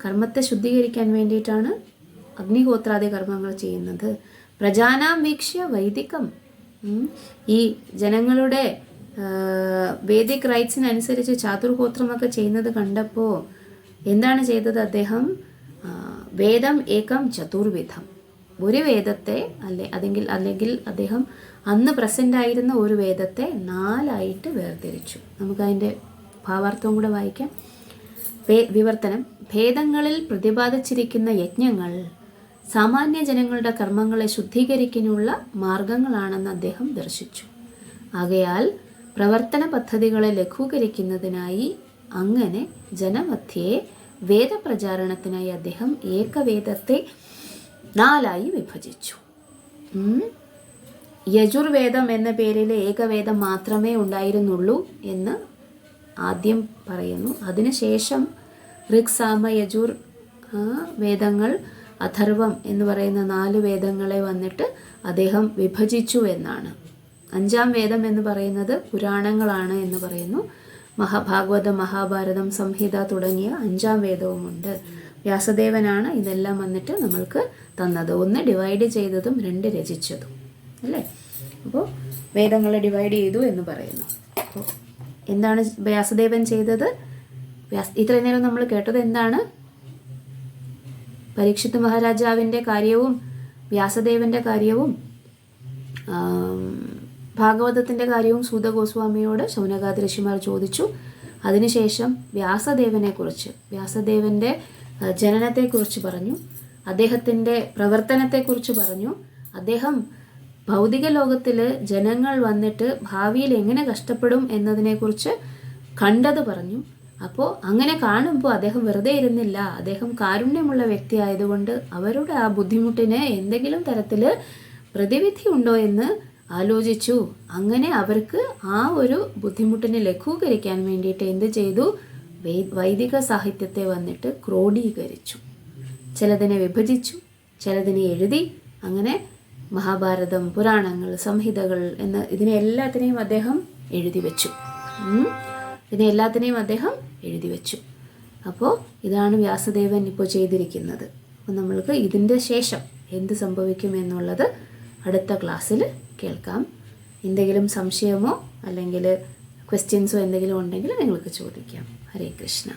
കർമ്മത്തെ ശുദ്ധീകരിക്കാൻ വേണ്ടിയിട്ടാണ് അഗ്നിഹോത്രാദി കർമ്മങ്ങൾ ചെയ്യുന്നത്. പ്രജാനാം വീക്ഷ്യ വൈദികം, ഈ ജനങ്ങളുടെ വേദിക് റൈറ്റ്സിനനുസരിച്ച് ചാതുർഹോത്രമൊക്കെ ചെയ്യുന്നത് കണ്ടപ്പോൾ എന്താണ് ചെയ്തത് അദ്ദേഹം? വേദം ഏകം ചതുർവിധം, ഒരു വേദത്തെ അല്ലെങ്കിൽ അദ്ദേഹം അന്ന് പ്രസൻ്റ് ആയിരുന്ന ഒരു വേദത്തെ 4ആയിട്ട് വേർതിരിച്ചു. നമുക്കതിൻ്റെ ഭാവാർത്ഥവും കൂടെ വായിക്കാം. വിവർത്തനം. ഭേദങ്ങളിൽ പ്രതിപാദിച്ചിരിക്കുന്ന യജ്ഞങ്ങൾ സാമാന്യ ജനങ്ങളുടെ കർമ്മങ്ങളെ ശുദ്ധീകരിക്കാനുള്ള മാർഗങ്ങളാണെന്ന് അദ്ദേഹം ദർശിച്ചു. ആകയാൽ പ്രവർത്തന പദ്ധതികളെ ലഘൂകരിക്കുന്നതിനായി അങ്ങനെ ജനമധ്യേ വേദപ്രചാരണത്തിനായി അദ്ദേഹം ഏകവേദത്തെ 4ആയി വിഭജിച്ചു. യജുർവേദം എന്ന പേരിൽ ഏകവേദം മാത്രമേ ഉണ്ടായിരുന്നുള്ളൂ എന്ന് ആദ്യം പറയുന്നു. അതിനുശേഷം ഋക് സാമ യജുർ വേദങ്ങൾ, അഥർവം എന്ന് പറയുന്ന 4 വേദങ്ങളെ വന്നിട്ട് അദ്ദേഹം വിഭജിച്ചു എന്നാണ്. 5ാം വേദം എന്ന് പറയുന്നത് പുരാണങ്ങളാണ് എന്ന് പറയുന്നു. ഭാഗവതം, മഹാഭാരതം, സംഹിത തുടങ്ങിയ 5ാം വേദവുമുണ്ട്. വ്യാസദേവനാണ് ഇതെല്ലാം വന്നിട്ട് നമ്മൾക്ക് തന്നത്. 1 ഡിവൈഡ് ചെയ്തതും 2 രചിച്ചതും, അല്ലേ? അപ്പോൾ വേദങ്ങളെ ഡിവൈഡ് ചെയ്തു എന്ന് പറയുന്നു. അപ്പോൾ എന്താണ് വ്യാസദേവൻ ചെയ്തത്? ഇത്രയും നേരം നമ്മൾ കേട്ടത് എന്താണ്? പരീക്ഷിത്ത് മഹാരാജാവിൻ്റെ കാര്യവും വ്യാസദേവൻ്റെ കാര്യവും ഭാഗവതത്തിൻ്റെ കാര്യവും സൂത ഗോസ്വാമിയോട് ശൗനകാദി ഋഷിമാർ ചോദിച്ചു. അതിനുശേഷം വ്യാസദേവൻ്റെ ജനനത്തെക്കുറിച്ച് പറഞ്ഞു, അദ്ദേഹത്തിൻ്റെ പ്രവർത്തനത്തെക്കുറിച്ച് പറഞ്ഞു. അദ്ദേഹം ഭൗതിക ലോകത്തിൽ ജനങ്ങൾ വന്നിട്ട് ഭാവിയിൽ എങ്ങനെ കഷ്ടപ്പെടും എന്നതിനെക്കുറിച്ച് കണ്ടത് പറഞ്ഞു. അപ്പോൾ അങ്ങനെ കാണുമ്പോൾ അദ്ദേഹം വെറുതെ ഇരുന്നില്ല. അദ്ദേഹം കാരുണ്യമുള്ള വ്യക്തി ആയതുകൊണ്ട് അവരുടെ ആ ബുദ്ധിമുട്ടിന് എന്തെങ്കിലും തരത്തിൽ പ്രതിവിധി ഉണ്ടോ എന്ന് ആലോചിച്ചു. അങ്ങനെ അവർക്ക് ആ ഒരു ബുദ്ധിമുട്ടിനെ ലഘൂകരിക്കാൻ വേണ്ടിയിട്ട് എന്ത് ചെയ്തു? വൈദിക സാഹിത്യത്തെ വന്നിട്ട് ക്രോഡീകരിച്ചു. ചിലതിനെ വിഭജിച്ചു, ചിലതിനെ എഴുതി. അങ്ങനെ മഹാഭാരതം, പുരാണങ്ങൾ, സംഹിതകൾ എന്ന് ഇതിനെല്ലാത്തിനെയും അദ്ദേഹം എഴുതി വെച്ചു. അപ്പോൾ ഇതാണ് വ്യാസദേവൻ ഇപ്പോൾ ചെയ്തിരിക്കുന്നത്. അപ്പോൾ നമ്മൾക്ക് ഇതിൻ്റെ ശേഷം എന്ത് സംഭവിക്കും എന്നുള്ളത് അടുത്ത ക്ലാസ്സിൽ കേൾക്കാം. എന്തെങ്കിലും സംശയമോ അല്ലെങ്കിൽ ക്വസ്റ്റ്യൻസോ എന്തെങ്കിലും ഉണ്ടെങ്കിൽ നിങ്ങൾക്ക് ചോദിക്കാം. ഹരേ കൃഷ്ണ.